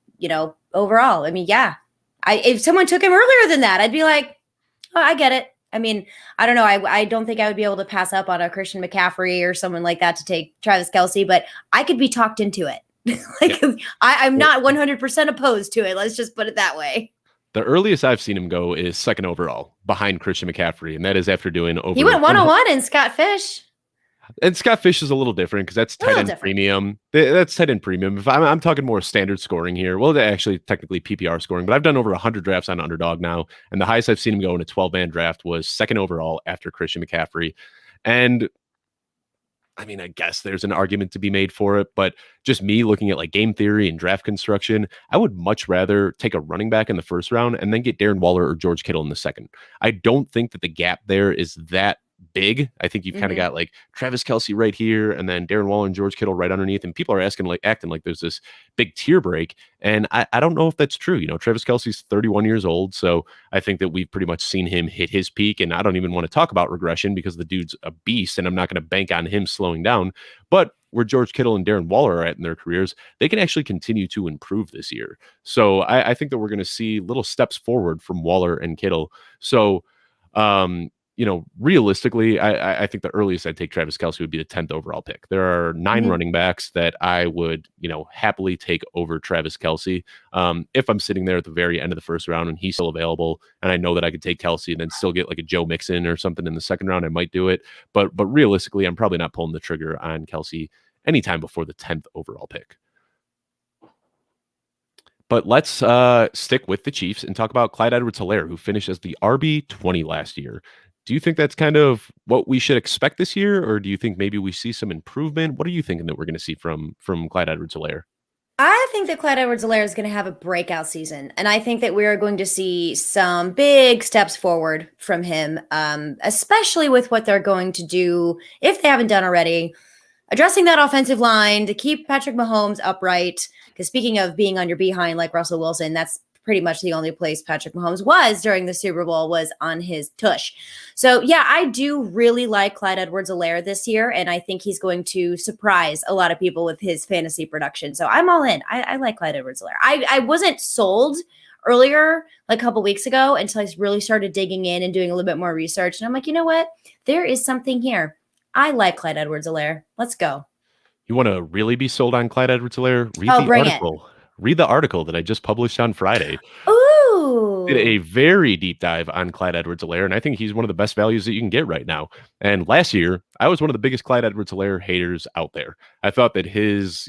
overall. I mean, yeah. If someone took him earlier than that, I'd be like, oh, I get it. I mean, I don't know. I don't think I would be able to pass up on a Christian McCaffrey or someone like that to take Travis Kelce, but I could be talked into it. I'm not 100% opposed to it. Let's just put it that way. The earliest I've seen him go is second overall behind Christian McCaffrey, and that is after doing over. He went 101 in Scott Fish. And Scott Fish is a little different because that's tight end premium. That's tight end premium. If I'm talking more standard scoring here, well, actually technically PPR scoring, but I've done over 100 drafts on Underdog now, and the highest I've seen him go in a 12-man draft was second overall after Christian McCaffrey. And I mean, I guess there's an argument to be made for it, but just me looking at like game theory and draft construction, I would much rather take a running back in the first round and then get Darren Waller or George Kittle in the second. I don't think that the gap there is that big. I think you've kind of got like Travis Kelce right here and then Darren Waller and George Kittle right underneath. And people are acting like there's this big tier break. And I don't know if that's true. Travis Kelce's 31 years old. So I think that we've pretty much seen him hit his peak. And I don't even want to talk about regression because the dude's a beast and I'm not going to bank on him slowing down. But where George Kittle and Darren Waller are at in their careers, they can actually continue to improve this year. So I think that we're going to see little steps forward from Waller and Kittle. So, realistically, I think the earliest I'd take Travis Kelce would be the 10th overall pick. There are 9 running backs that I would, happily take over Travis Kelce. If I'm sitting there at the very end of the first round and he's still available, and I know that I could take Kelce and then still get like a Joe Mixon or something in the second round, I might do it. But realistically, I'm probably not pulling the trigger on Kelce anytime before the 10th overall pick. But let's stick with the Chiefs and talk about Clyde Edwards-Helaire, who finished as the RB20 last year. Do you think that's kind of what we should expect this year, or do you think maybe we see some improvement? What are you thinking that we're going to see from Clyde Edwards-Helaire? I think that Clyde Edwards-Helaire is going to have a breakout season, and I think that we are going to see some big steps forward from him, especially with what they're going to do, if they haven't done already, addressing that offensive line to keep Patrick Mahomes upright. Because speaking of being on your behind like Russell Wilson, that's pretty much the only place Patrick Mahomes was during the Super Bowl was on his tush. So yeah, I do really like Clyde Edwards-Helaire this year, and I think he's going to surprise a lot of people with his fantasy production. So I'm all in. I like Clyde Edwards-Helaire. I wasn't sold earlier, like a couple weeks ago, until I really started digging in and doing a little bit more research. And I'm like, you know what? There is something here. I like Clyde Edwards-Helaire. Let's go. You want to really be sold on Clyde Edwards-Helaire? Read the Bring article. Read the article that I just published on Friday. Ooh. Did a very deep dive on Clyde Edwards-Helaire, and I think he's one of the best values that you can get right now. And last year, I was one of the biggest Clyde Edwards-Helaire haters out there. I thought that his,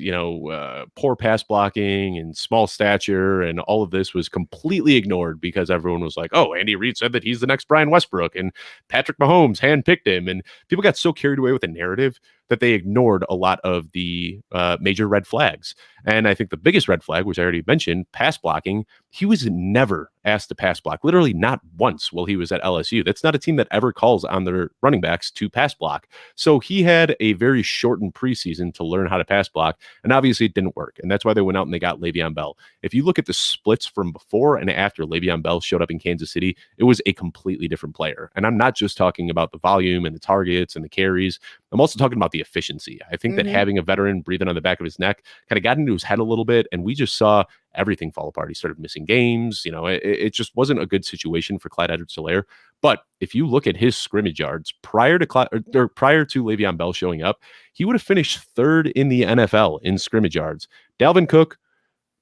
poor pass blocking and small stature and all of this was completely ignored because everyone was like, oh, Andy Reid said that he's the next Brian Westbrook, and Patrick Mahomes handpicked him. And people got so carried away with the narrative that they ignored a lot of the major red flags. And I think the biggest red flag, which I already mentioned, pass blocking, he was never asked to pass block, literally not once while he was at LSU. That's not a team that ever calls on their running backs to pass block. So he had a very shortened preseason to learn how to pass block, and obviously it didn't work. And that's why they went out and they got Le'Veon Bell. If you look at the splits from before and after Le'Veon Bell showed up in Kansas City, it was a completely different player. And I'm not just talking about the volume and the targets and the carries. I'm also talking about the efficiency. I think that having a veteran breathing on the back of his neck kind of got into his head a little bit, and we just saw everything fall apart. He started missing games. It just wasn't a good situation for Clyde Edwards-Helaire. But if you look at his scrimmage yards prior to Le'Veon Bell showing up, he would have finished third in the NFL in scrimmage yards. Dalvin Cook,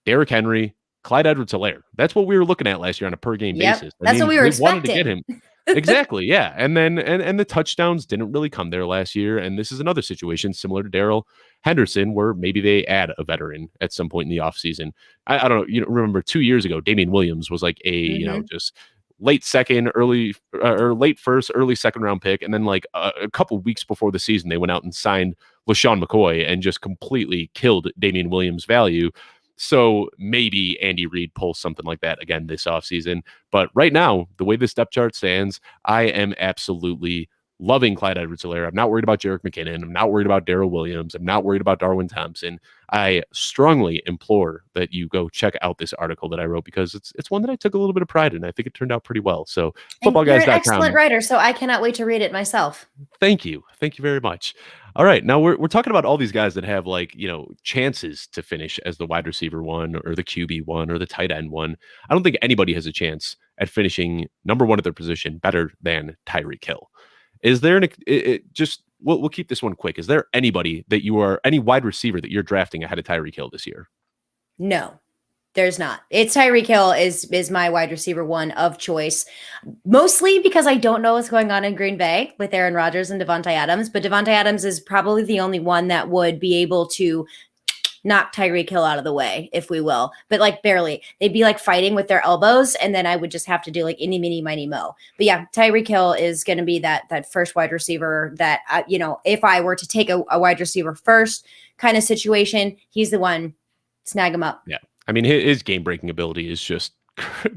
Derrick Henry, Clyde Edwards-Helaire. That's what we were looking at last year on a per game basis. That's what we were expecting. Wanted to get him. Exactly, yeah. And then and the touchdowns didn't really come there last year. And this is another situation similar to Darrell Henderson, where maybe they add a veteran at some point in the offseason. I don't know. Remember 2 years ago, Damian Williams was like a, just late second, late first, early second round pick. And then like a couple weeks before the season, they went out and signed LaShawn McCoy and just completely killed Damian Williams' value. So maybe Andy Reid pulls something like that again this offseason. But right now, the way this depth chart stands, I am absolutely loving Clyde Edwards-Helaire. I'm not worried about Jerick McKinnon. I'm not worried about Darrell Williams. I'm not worried about Darwin Thompson. I strongly implore that you go check out this article that I wrote because it's one that I took a little bit of pride in. I think it turned out pretty well. So footballguys.com. You're an excellent writer, so I cannot wait to read it myself. Thank you. Thank you very much. All right. Now we're talking about all these guys that have chances to finish as the wide receiver one or the QB one or the tight end one. I don't think anybody has a chance at finishing number one at their position better than Tyreek Hill. Is there we'll keep this one quick. Is there any wide receiver that you're drafting ahead of Tyreek Hill this year? No, there's not. It's Tyreek Hill is my wide receiver one of choice, mostly because I don't know what's going on in Green Bay with Aaron Rodgers and Devontae Adams, but Devontae Adams is probably the only one that would be able to knock Tyreek Hill out of the way, if we will, but like barely. They'd be like fighting with their elbows, and then I would just have to do like any, mini, miny, mo. But yeah, Tyreek Hill is going to be that first wide receiver that, if I were to take a wide receiver first kind of situation, he's the one. Snag him up. Yeah. I mean, his game-breaking ability is just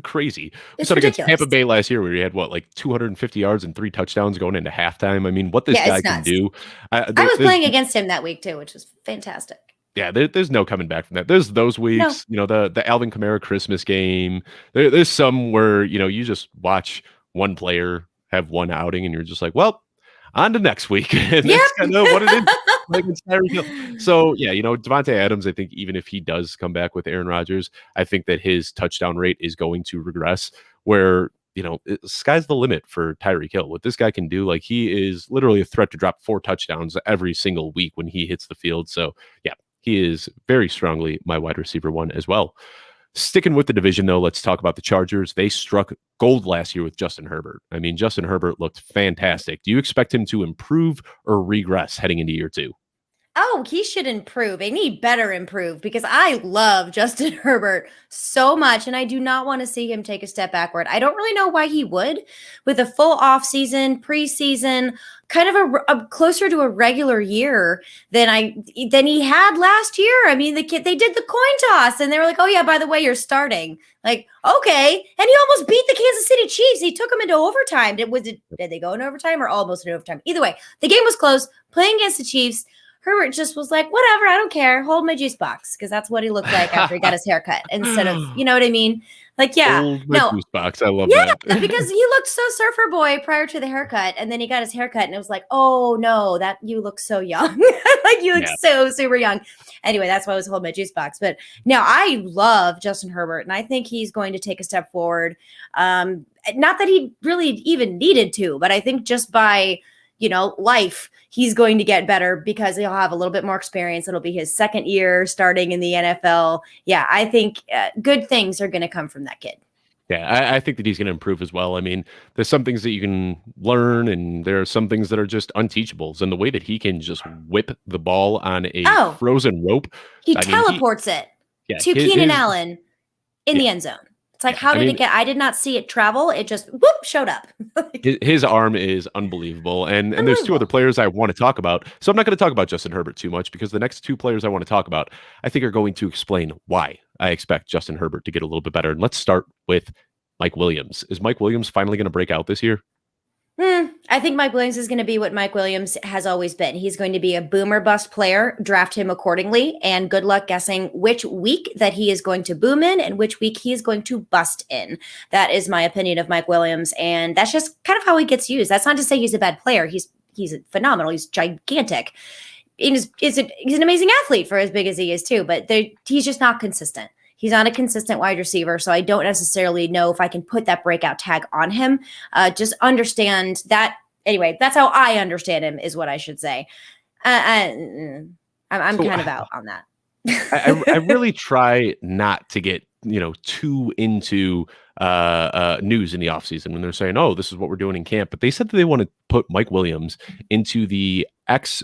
crazy. We saw against Tampa Bay last year where he had 250 yards and 3 touchdowns going into halftime. I mean, what this guy can do. I was playing against him that week too, which was fantastic. Yeah, there's no coming back from that. There's those weeks, the Alvin Kamara Christmas game. There's some where, you just watch one player have one outing and you're just like, well, on to next week. And that's kind of what it is. So, yeah, Devontae Adams, I think even if he does come back with Aaron Rodgers, I think that his touchdown rate is going to regress where, sky's the limit for Tyreek Hill. What this guy can do, he is literally a threat to drop 4 touchdowns every single week when he hits the field. So, yeah. He is very strongly my wide receiver one as well. Sticking with the division, though, let's talk about the Chargers. They struck gold last year with Justin Herbert. I mean, Justin Herbert looked fantastic. Do you expect him to improve or regress heading into year 2? Oh, he should improve and he better improve because I love Justin Herbert so much and I do not want to see him take a step backward. I don't really know why he would with a full off season, preseason, kind of a closer to a regular year than he had last year. I mean, they did the coin toss and they were like, "Oh yeah, by the way, you're starting." Like, okay. And he almost beat the Kansas City Chiefs. He took them into overtime. Did they go into overtime or almost into overtime? Either way, the game was close, playing against the Chiefs. Herbert just was like, whatever, I don't care. Hold my juice box. Because that's what he looked like after he got his haircut instead of, you know what I mean? Like, yeah. Hold my juice box. I love that. Because he looked so surfer boy prior to the haircut. And then he got his haircut and it was like, oh no, that you look so young. Like you look so super young. Anyway, that's why I was holding my juice box. But now I love Justin Herbert and I think he's going to take a step forward. Not that he really even needed to, but I think just by life, he's going to get better because he'll have a little bit more experience. It'll be his second year starting in the NFL. Yeah, I think good things are going to come from that kid. Yeah, I think that he's going to improve as well. I mean, there's some things that you can learn, and there are some things that are just unteachables. And the way that he can just whip the ball on a frozen rope. He teleports it to Keenan Allen in the end zone. It's like, how did it get? I did not see it travel. It just showed up. His arm is unbelievable. And there's two other players I want to talk about. So I'm not going to talk about Justin Herbert too much because the next two players I want to talk about, I think are going to explain why I expect Justin Herbert to get a little bit better. And let's start with Mike Williams. Is Mike Williams finally going to break out this year? I think Mike Williams is going to be what Mike Williams has always been. He's going to be a boomer bust player. Draft him accordingly. And good luck guessing which week that he is going to boom in and which week he is going to bust in. That is my opinion of Mike Williams. And that's just kind of how he gets used. That's not to say he's a bad player. He's phenomenal. He's gigantic. He's an amazing athlete for as big as he is too. But he's just not consistent. He's not a consistent wide receiver, so I don't necessarily know if I can put that breakout tag on him. Just understand that. Anyway, that's how I understand him, is what I should say. I'm kind of out on that. I really try not to get too into news in the offseason when they're saying, oh, this is what we're doing in camp. But they said that they want to put Mike Williams into the X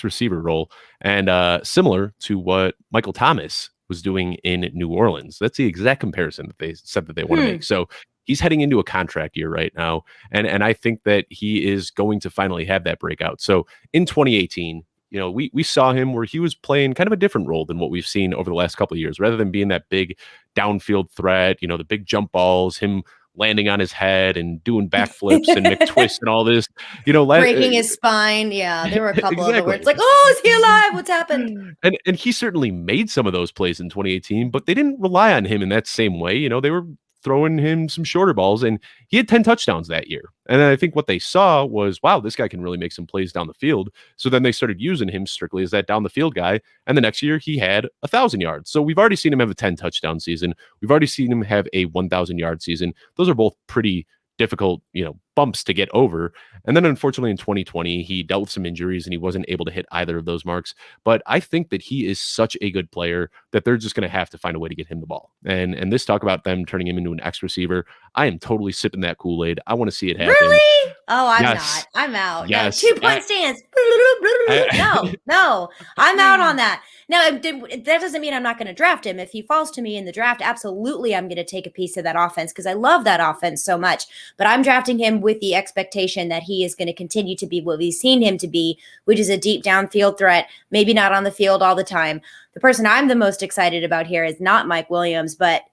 receiver role, and similar to what Michael Thomas was doing in New Orleans. That's the exact comparison that they said that they want to make. So he's heading into a contract year right now. And I think that he is going to finally have that breakout. So in 2018, we saw him where he was playing kind of a different role than what we've seen over the last couple of years. Rather than being that big downfield threat, the big jump balls, him landing on his head and doing backflips and McTwists and all this, breaking his spine. Yeah, there were a couple of them where it's like, oh, is he alive? What's happened? And he certainly made some of those plays in 2018, but they didn't rely on him in that same way. They were throwing him some shorter balls, and he had 10 touchdowns that year. And then I think what they saw was, wow, this guy can really make some plays down the field. So then they started using him strictly as that down the field guy. And the next year he had 1,000 yards. So we've already seen him have a 10 touchdown season. We've already seen him have a 1,000 yard season. Those are both pretty difficult, bumps to get over. And then unfortunately in 2020, he dealt with some injuries and he wasn't able to hit either of those marks. But I think that he is such a good player that they're just going to have to find a way to get him the ball. And this talk about them turning him into an X receiver, I am totally sipping that Kool-Aid. I want to see it happen. Really? Oh, I'm not. I'm out. Yes. No, 2-point stance. No, I'm out on that. Now, that doesn't mean I'm not going to draft him. If he falls to me in the draft, absolutely, I'm going to take a piece of that offense because I love that offense so much. But I'm drafting him with the expectation that he is going to continue to be what we've seen him to be, which is a deep downfield threat, maybe not on the field all the time. The person I'm the most excited about here is not Mike Williams, but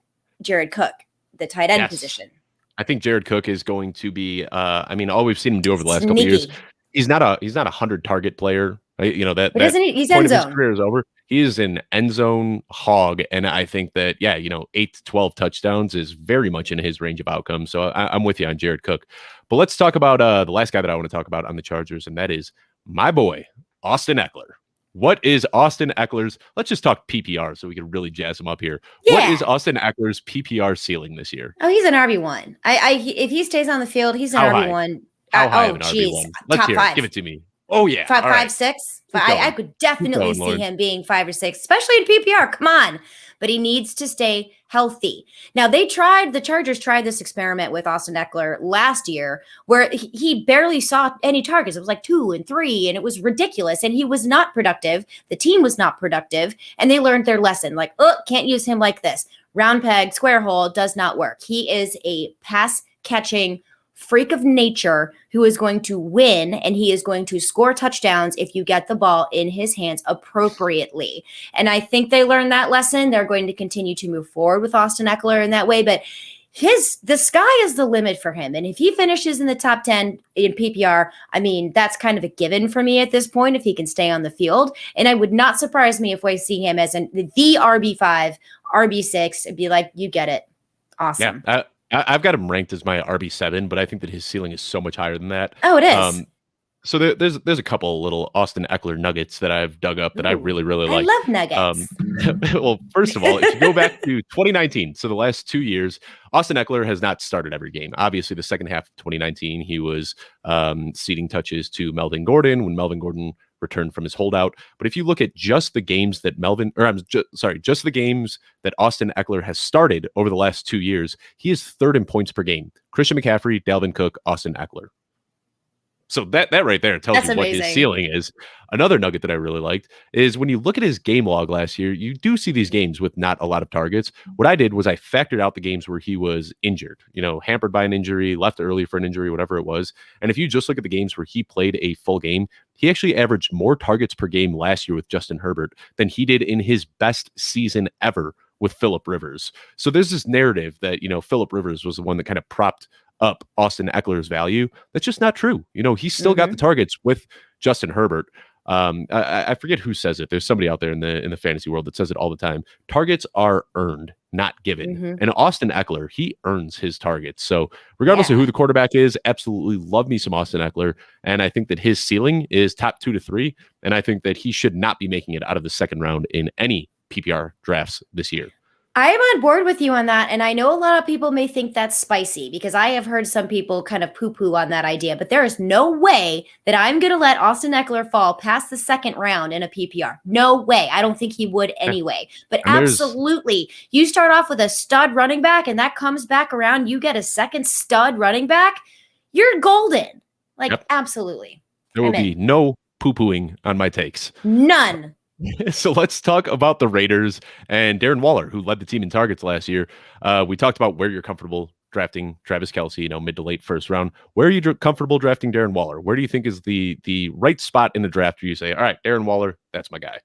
Jared Cook, the tight end position. I think Jared Cook is going to be, all we've seen him do over the last couple of years. He's not a 100 target player. Right? But isn't he? He's end zone. His career is over. He is an end zone hog. And I think that, 8 to 12 touchdowns is very much in his range of outcomes. So I'm with you on Jared Cook. But let's talk about the last guy that I want to talk about on the Chargers. And that is my boy, Austin Eckler. What is Austin Eckler's? Let's just talk PPR so we can really jazz him up here. Yeah. What is Austin Eckler's PPR ceiling this year? Oh, he's an RB1. If he stays on the field, he's an RB1. How high of an RB1? Let's hear it. Give it to me. Oh yeah. Five, All right. 6. Keep I going. could definitely see Lauren. him being 5 or 6, especially in PPR. Come on. But he needs to stay healthy. Now, the Chargers tried this experiment with Austin Eckler last year where he barely saw any targets. It was like 2 and 3, and it was ridiculous. And he was not productive. The team was not productive. And they learned their lesson. Like, can't use him like this. Round peg, square hole does not work. He is a pass catching freak of nature who is going to win, and he is going to score touchdowns if you get the ball in his hands appropriately. And I think they learned that lesson. They're going to continue to move forward with Austin Eckler in that way, but the sky is the limit for him. And if he finishes in the top 10 in PPR, I mean, that's kind of a given for me at this point if he can stay on the field. And I would not surprise me if we see him as the RB5, RB6, and be like, you get it. Awesome. Yeah. I've got him ranked as my RB7, but I think that his ceiling is so much higher than that. Oh, it is. So there's a couple little Austin Eckler nuggets that I've dug up that I really like. I love nuggets. Well, first of all, if you go back to 2019, so the last 2 years, Austin Eckler has not started every game. Obviously, the second half of 2019, he was ceding touches to Melvin Gordon when Melvin Gordon returned from his holdout. But if you look at just the games that just the games that Austin Eckler has started over the last 2 years, he is third in points per game. Christian McCaffrey, Dalvin Cook, Austin Eckler. So that right there tells you what his ceiling is. Another nugget that I really liked is when you look at his game log last year, you do see these games with not a lot of targets. What I did was I factored out the games where he was injured, hampered by an injury, left early for an injury, whatever it was. And if you just look at the games where he played a full game, he actually averaged more targets per game last year with Justin Herbert than he did in his best season ever with Phillip Rivers. So there's this narrative that, Phillip Rivers was the one that kind of propped up Austin Eckler's value. That's just not true. He's still got the targets with Justin Herbert. I forget who says it. There's somebody out there in the fantasy world that says it all the time. Targets are earned, not given. And Austin Eckler, he earns his targets. So regardless of who the quarterback is, absolutely love me some Austin Eckler. And I think that his ceiling is top 2 to 3. And I think that he should not be making it out of the second round in any PPR drafts this year. I am on board with you on that. And I know a lot of people may think that's spicy because I have heard some people kind of poo-poo on that idea, but there is no way that I'm going to let Austin Eckler fall past the second round in a PPR. No way. I don't think he would anyway. But absolutely, you start off with a stud running back and that comes back around, you get a second stud running back, you're golden. Absolutely. There will be no poo-pooing on my takes. None. So let's talk about the Raiders and Darren Waller, who led the team in targets last year. We talked about where you're comfortable drafting Travis Kelce, mid to late first round. Where are you comfortable drafting Darren Waller? Where do you think is the right spot in the draft where you say, all right, Darren Waller, that's my guy?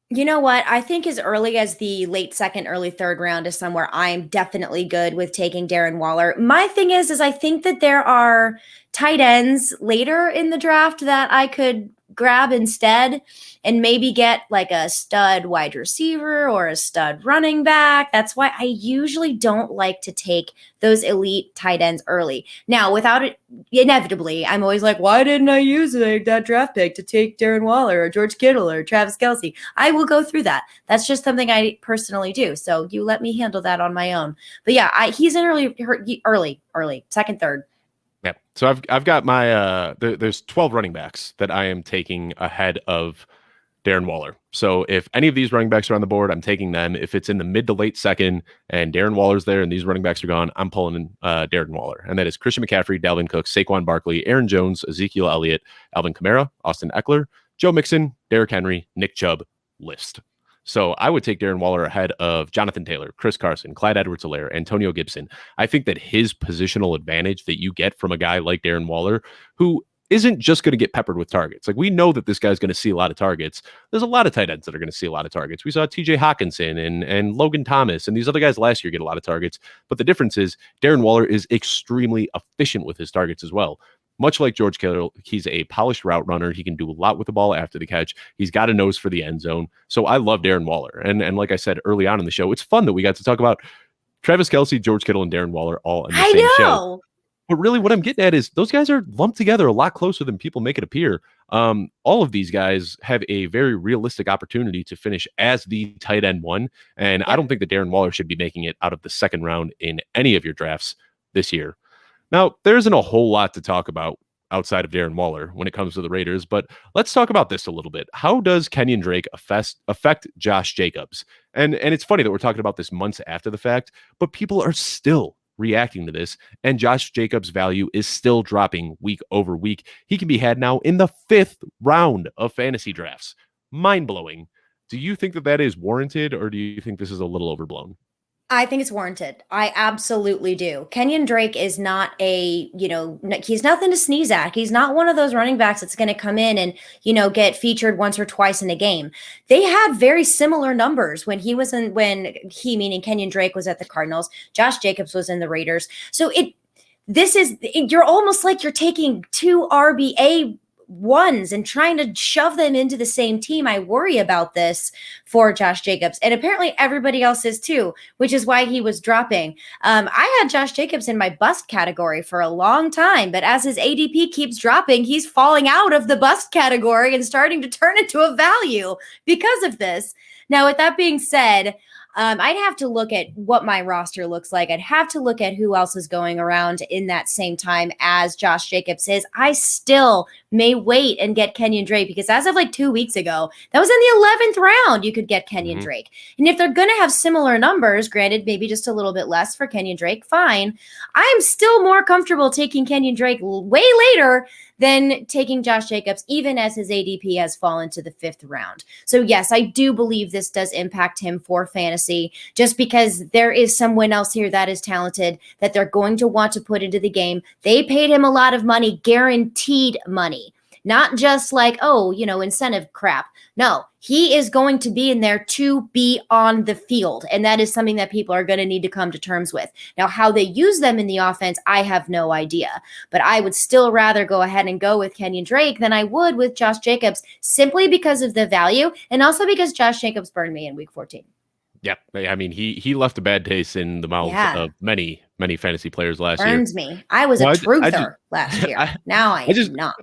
You know what? I think as early as the late second, early third round is somewhere I'm definitely good with taking Darren Waller. My thing is I think that there are tight ends later in the draft that I could grab instead and maybe get like a stud wide receiver or a stud running back. That's why I usually don't like to take those elite tight ends early. Now, without it, inevitably, I'm always like, why didn't I use that draft pick to take Darren Waller or George Kittle or Travis Kelce? I will go through that. That's just something I personally do. So you let me handle that on my own. But yeah, he's an early, second, third. Yeah. So I've got my there's 12 running backs that I am taking ahead of Darren Waller. So if any of these running backs are on the board, I'm taking them. If it's in the mid to late second and Darren Waller's there and these running backs are gone, I'm pulling in Darren Waller. And that is Christian McCaffrey, Dalvin Cook, Saquon Barkley, Aaron Jones, Ezekiel Elliott, Alvin Kamara, Austin Eckler, Joe Mixon, Derrick Henry, Nick Chubb list. So I would take Darren Waller ahead of Jonathan Taylor, Chris Carson, Clyde Edwards-Helaire, Antonio Gibson. I think that his positional advantage that you get from a guy like Darren Waller, who isn't just going to get peppered with targets. Like, we know that this guy's going to see a lot of targets. There's a lot of tight ends that are going to see a lot of targets. We saw TJ Hawkinson and Logan Thomas and these other guys last year get a lot of targets. But the difference is Darren Waller is extremely efficient with his targets as well. Much like George Kittle, he's a polished route runner. He can do a lot with the ball after the catch. He's got a nose for the end zone. So I love Darren Waller. And like I said early on in the show, it's fun that we got to talk about Travis Kelce, George Kittle, and Darren Waller all in the same show. But really what I'm getting at is those guys are lumped together a lot closer than people make it appear. All of these guys have a very realistic opportunity to finish as the tight end one. And I don't think that Darren Waller should be making it out of the second round in any of your drafts this year. Now, there isn't a whole lot to talk about outside of Darren Waller when it comes to the Raiders. But let's talk about this a little bit. How does Kenyon Drake affect Josh Jacobs? And it's funny that we're talking about this months after the fact, but people are still reacting to this, and Josh Jacobs' value is still dropping week over week. He can be had now in the 5th round of fantasy drafts. Mind-blowing. Do you think that is warranted, or do you think this is a little overblown? I think it's warranted. I absolutely do. Kenyon Drake is not he's nothing to sneeze at. He's not one of those running backs that's going to come in and, get featured once or twice in a game. They had very similar numbers when meaning Kenyon Drake, was at the Cardinals. Josh Jacobs was in the Raiders. So you're almost like you're taking two RBA ones and trying to shove them into the same team. I worry about this for Josh Jacobs, and apparently everybody else is too, which is why he was dropping. I had Josh Jacobs in my bust category for a long time, but as his ADP keeps dropping, he's falling out of the bust category and starting to turn into a value because of this. Now, with that being said, I'd have to look at what my roster looks like. I'd have to look at who else is going around in that same time as Josh Jacobs is. I still may wait and get Kenyon Drake, because as of like 2 weeks ago, that was in the 11th round, you could get Kenyon Drake. And if they're going to have similar numbers, granted, maybe just a little bit less for Kenyon Drake, fine. I'm still more comfortable taking Kenyon Drake way later than taking Josh Jacobs, even as his ADP has fallen to the 5th round. So yes, I do believe this does impact him for fantasy, just because there is someone else here that is talented that they're going to want to put into the game. They paid him a lot of money, guaranteed money, not just like, incentive crap. No, he is going to be in there to be on the field. And that is something that people are going to need to come to terms with. Now, how they use them in the offense, I have no idea. But I would still rather go ahead and go with Kenyon Drake than I would with Josh Jacobs, simply because of the value, and also because Josh Jacobs burned me in week 14. Yeah, I mean, he left a bad taste in the mouths of many fantasy players last year. Burns me. I was a truther last year. Now I am not.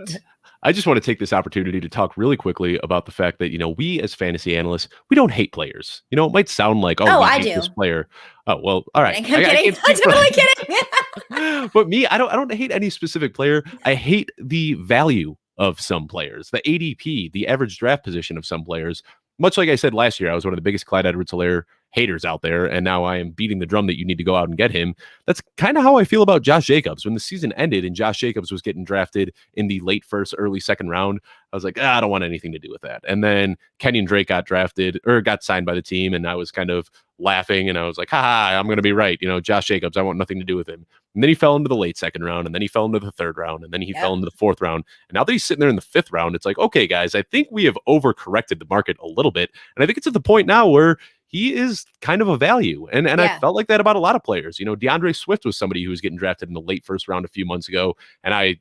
I just want to take this opportunity to talk really quickly about the fact that, we as fantasy analysts, we don't hate players. It might sound like, I hate do. this player. Oh, well, all right. I'm kidding. I'm totally kidding. But me, I don't hate any specific player. I hate the value of some players, the ADP, the average draft position of some players. Much like I said last year, I was one of the biggest Clyde Edwards-Helaire haters out there, and now I am beating the drum that you need to go out and get him. That's kind of how I feel about Josh Jacobs. When the season ended and Josh Jacobs was getting drafted in the late 1st, early 2nd round, I was like, I don't want anything to do with that. And then Kenyon Drake got signed by the team, and I was kind of laughing, and I was like, I'm going to be right. Josh Jacobs, I want nothing to do with him. And then he fell into the late 2nd round, and then he fell into the 3rd round, and then he fell into the 4th round. And now that he's sitting there in the 5th round, it's like, okay, guys, I think we have overcorrected the market a little bit. And I think it's at the point now where he is kind of a value. And I felt like that about a lot of players. DeAndre Swift was somebody who was getting drafted in the late 1st round a few months ago. And I,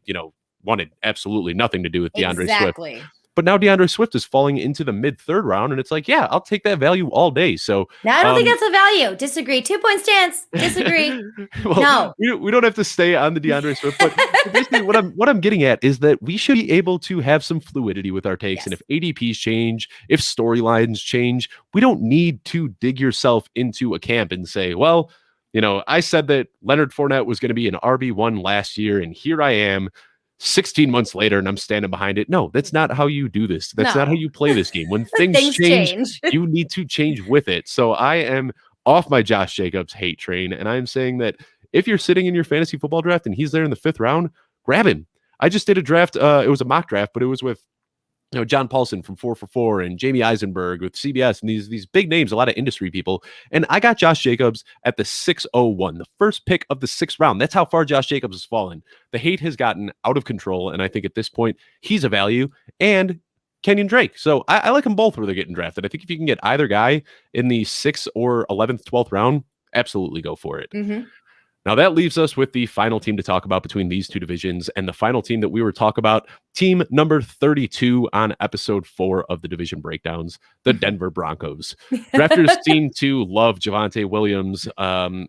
wanted absolutely nothing to do with DeAndre Swift. But now DeAndre Swift is falling into the mid 3rd round, and it's like, yeah, I'll take that value all day. So no, I don't think that's a value. Disagree. 2-point stance. Disagree. No, we don't have to stay on the DeAndre Swift. But basically, what I'm getting at is that we should be able to have some fluidity with our takes. Yes. And if ADPs change, if storylines change, we don't need to dig yourself into a camp and say, well, I said that Leonard Fournette was going to be an RB1 last year, and here I am 16 months later, and I'm standing behind it. No, that's not how you do this. That's not how you play this game. When things change, you need to change with it. So I am off my Josh Jacobs hate train, and I'm saying that if you're sitting in your fantasy football draft and he's there in the 5th round, grab him. I just did a draft. It was a mock draft, but it was with John Paulson from 4 for 4 and Jamie Eisenberg with CBS and these big names, a lot of industry people. And I got Josh Jacobs at the 601, the first pick of the 6th round. That's how far Josh Jacobs has fallen. The hate has gotten out of control. And I think at this point, he's a value. And Kenyon Drake. So I like them both where they're getting drafted. I think if you can get either guy in the 6th or 11th, 12th round, absolutely go for it. Mm-hmm. Now, that leaves us with the final team to talk about between these two divisions, and the final team that we were talking about, team number 32 on episode 4 of the Division Breakdowns, the Denver Broncos. Drafters seem to love Javonte Williams.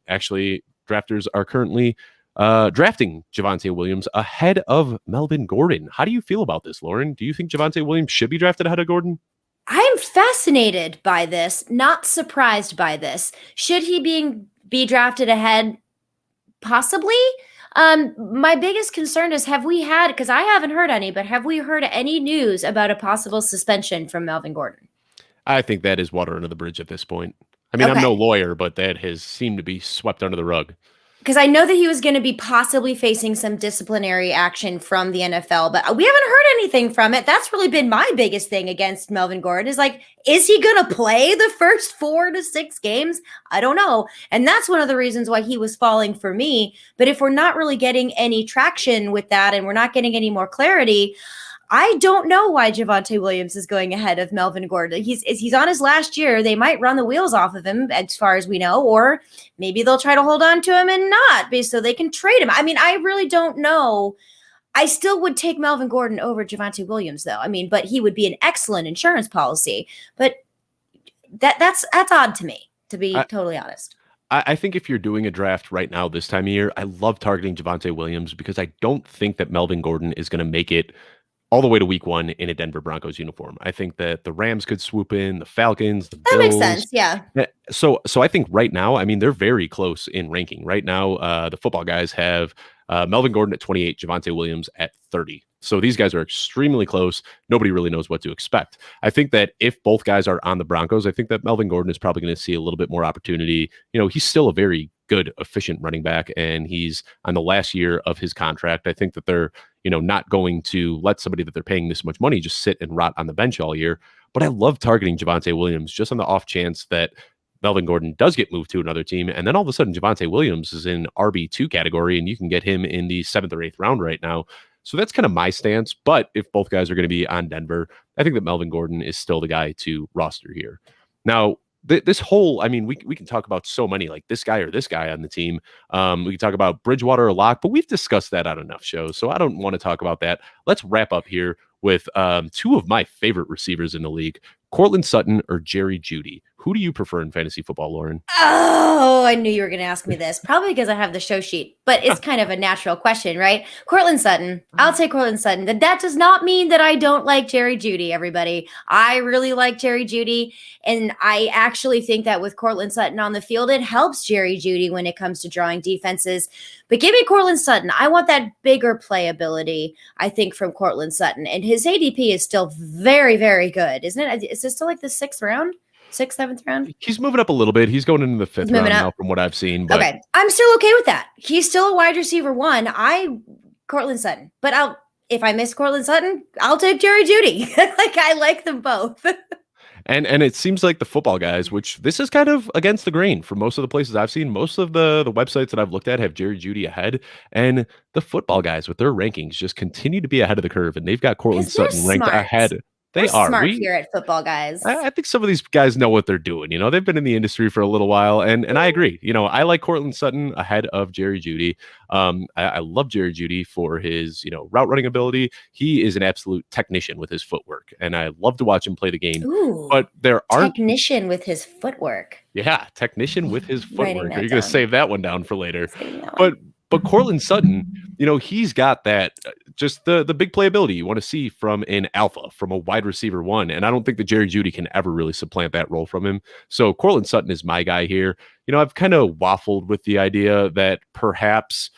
Actually, drafters are currently drafting Javonte Williams ahead of Melvin Gordon. How do you feel about this, Lauren? Do you think Javonte Williams should be drafted ahead of Gordon? I'm fascinated by this, not surprised by this. Should he be drafted ahead? Possibly. My biggest concern is because I haven't heard any, but have we heard any news about a possible suspension from Melvin Gordon? I think that is water under the bridge at this point. I mean, I'm no Okay. lawyer, but that has seemed to be swept under the rug. Because I know that he was going to be possibly facing some disciplinary action from the NFL, but we haven't heard anything from it. That's really been my biggest thing against Melvin Gordon is like, is he going to play the first 4 to 6 games? I don't know. And that's one of the reasons why he was falling for me. But if we're not really getting any traction with that and we're not getting any more clarity, I don't know why Javonte Williams is going ahead of Melvin Gordon. He's on his last year. They might run the wheels off of him as far as we know, or maybe they'll try to hold on to him and not so they can trade him. I mean, I really don't know. I still would take Melvin Gordon over Javonte Williams, though. I mean, but he would be an excellent insurance policy. But that's odd to me, to be totally honest. I think if you're doing a draft right now this time of year, I love targeting Javonte Williams because I don't think that Melvin Gordon is going to make it all the way to week 1 in a Denver Broncos uniform. I think that the Rams could swoop in, the Falcons, the Bills. That makes sense, yeah. So I think right now, I mean, they're very close in ranking. Right now, the football guys have Melvin Gordon at 28, Javonte Williams at 30. So these guys are extremely close. Nobody really knows what to expect. I think that if both guys are on the Broncos, I think that Melvin Gordon is probably going to see a little bit more opportunity. You know, he's still a very good, efficient running back, and he's on the last year of his contract. I think that they're, not going to let somebody that they're paying this much money just sit and rot on the bench all year. But I love targeting Javonte Williams just on the off chance that Melvin Gordon does get moved to another team, and then all of a sudden Javonte Williams is in RB2 category, and you can get him in the 7th or 8th round right now. So that's kind of my stance. But if both guys are going to be on Denver, I think that Melvin Gordon is still the guy to roster here. Now, this whole, I mean, we can talk about so many, like this guy or this guy on the team. We can talk about Bridgewater or Locke, but we've discussed that on enough shows, so I don't want to talk about that. Let's wrap up here with 2 of my favorite receivers in the league, Courtland Sutton or Jerry Jeudy. Who do you prefer in fantasy football, Lauren? Oh, I knew you were going to ask me this. Probably because I have the show sheet, but it's kind of a natural question, right? Courtland Sutton. I'll take Courtland Sutton. That does not mean that I don't like Jerry Jeudy, everybody. I really like Jerry Jeudy, and I actually think that with Courtland Sutton on the field, it helps Jerry Jeudy when it comes to drawing defenses. But give me Courtland Sutton. I want that bigger playability, I think, from Courtland Sutton. And his ADP is still very, very good, isn't it? Is this still like the 6th round? 6th, 7th round? He's moving up a little bit. He's going into the 5th round now from what I've seen. But okay. I'm still okay with that. He's still a wide receiver 1. Courtland Sutton. But if I miss Courtland Sutton, I'll take Jerry Jeudy. I like them both. And it seems like the football guys, which this is kind of against the grain for most of the places I've seen. Most of the websites that I've looked at have Jerry Jeudy ahead. And the football guys with their rankings just continue to be ahead of the curve. And they've got Courtland Sutton ranked ahead. We're smart here at Footballguys. I think some of these guys know what they're doing. They've been in the industry for a little while, and I agree. I like Courtland Sutton ahead of Jerry Jeudy. I love Jerry Jeudy for his route running ability. He is an absolute technician with his footwork, and I love to watch him play the game. Ooh, but there aren't technician with his footwork. Yeah, technician with his footwork. You're going down. to save that one down for later. But Courtland Sutton, he's got that just the big playability you want to see from an alpha, from a wide receiver 1. And I don't think that Jerry Jeudy can ever really supplant that role from him. So Courtland Sutton is my guy here. I've kind of waffled with the idea that perhaps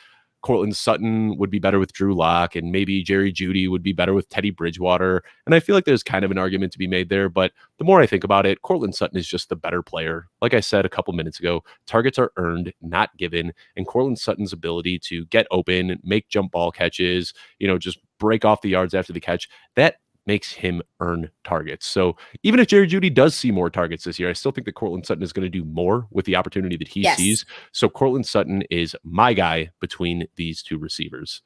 Courtland Sutton would be better with Drew Lock, and maybe Jerry Jeudy would be better with Teddy Bridgewater. And I feel like there's kind of an argument to be made there. But the more I think about it, Courtland Sutton is just the better player. Like I said a couple minutes ago, targets are earned, not given. And Courtland Sutton's ability to get open, make jump ball catches, just break off the yards after the catch, that makes him earn targets. So even if Jerry Jeudy does see more targets this year, I still think that Courtland Sutton is going to do more with the opportunity that he sees. So Courtland Sutton is my guy between these 2 receivers.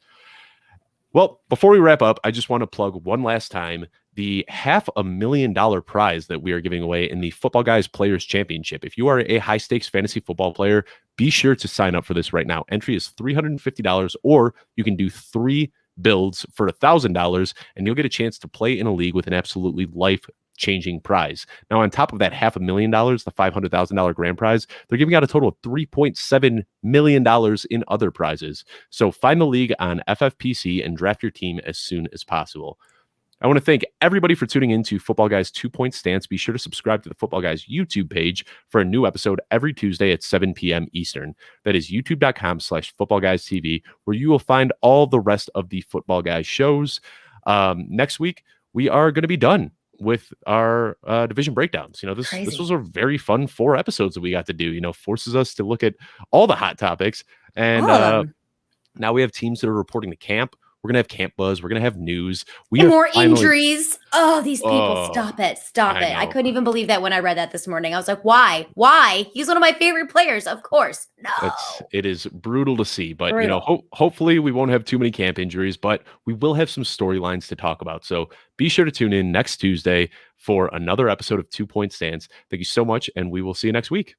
Well, before we wrap up, I just want to plug one last time the $500,000 prize that we are giving away in the Footballguys Players Championship. If you are a high stakes fantasy football player, be sure to sign up for this right now. Entry is $350, or you can do 3 builds for $1,000, and you'll get a chance to play in a league with an absolutely life-changing prize. Now, on top of that $500,000, the $500,000 grand prize, they're giving out a total of $3.7 million in other prizes. So find the league on FFPC and draft your team as soon as possible. I want to thank everybody for tuning in to Football Guys 2-Point Stance. Be sure to subscribe to the Football Guys YouTube page for a new episode every Tuesday at 7 p.m. Eastern. That is youtube.com/FootballGuysTV, where you will find all the rest of the Football Guys shows. Next week, we are going to be done with our division breakdowns. This was a very fun 4 episodes that we got to do. Forces us to look at all the hot topics. And now we have teams that are reporting to camp. We're going to have camp buzz. We're going to have news. And more injuries. Oh, these people. Stop it. I couldn't even believe that when I read that this morning. I was like, why? He's one of my favorite players. Of course. No. It is brutal to see. But, hopefully we won't have too many camp injuries, but we will have some storylines to talk about. So be sure to tune in next Tuesday for another episode of 2-Point Stance. Thank you so much, and we will see you next week.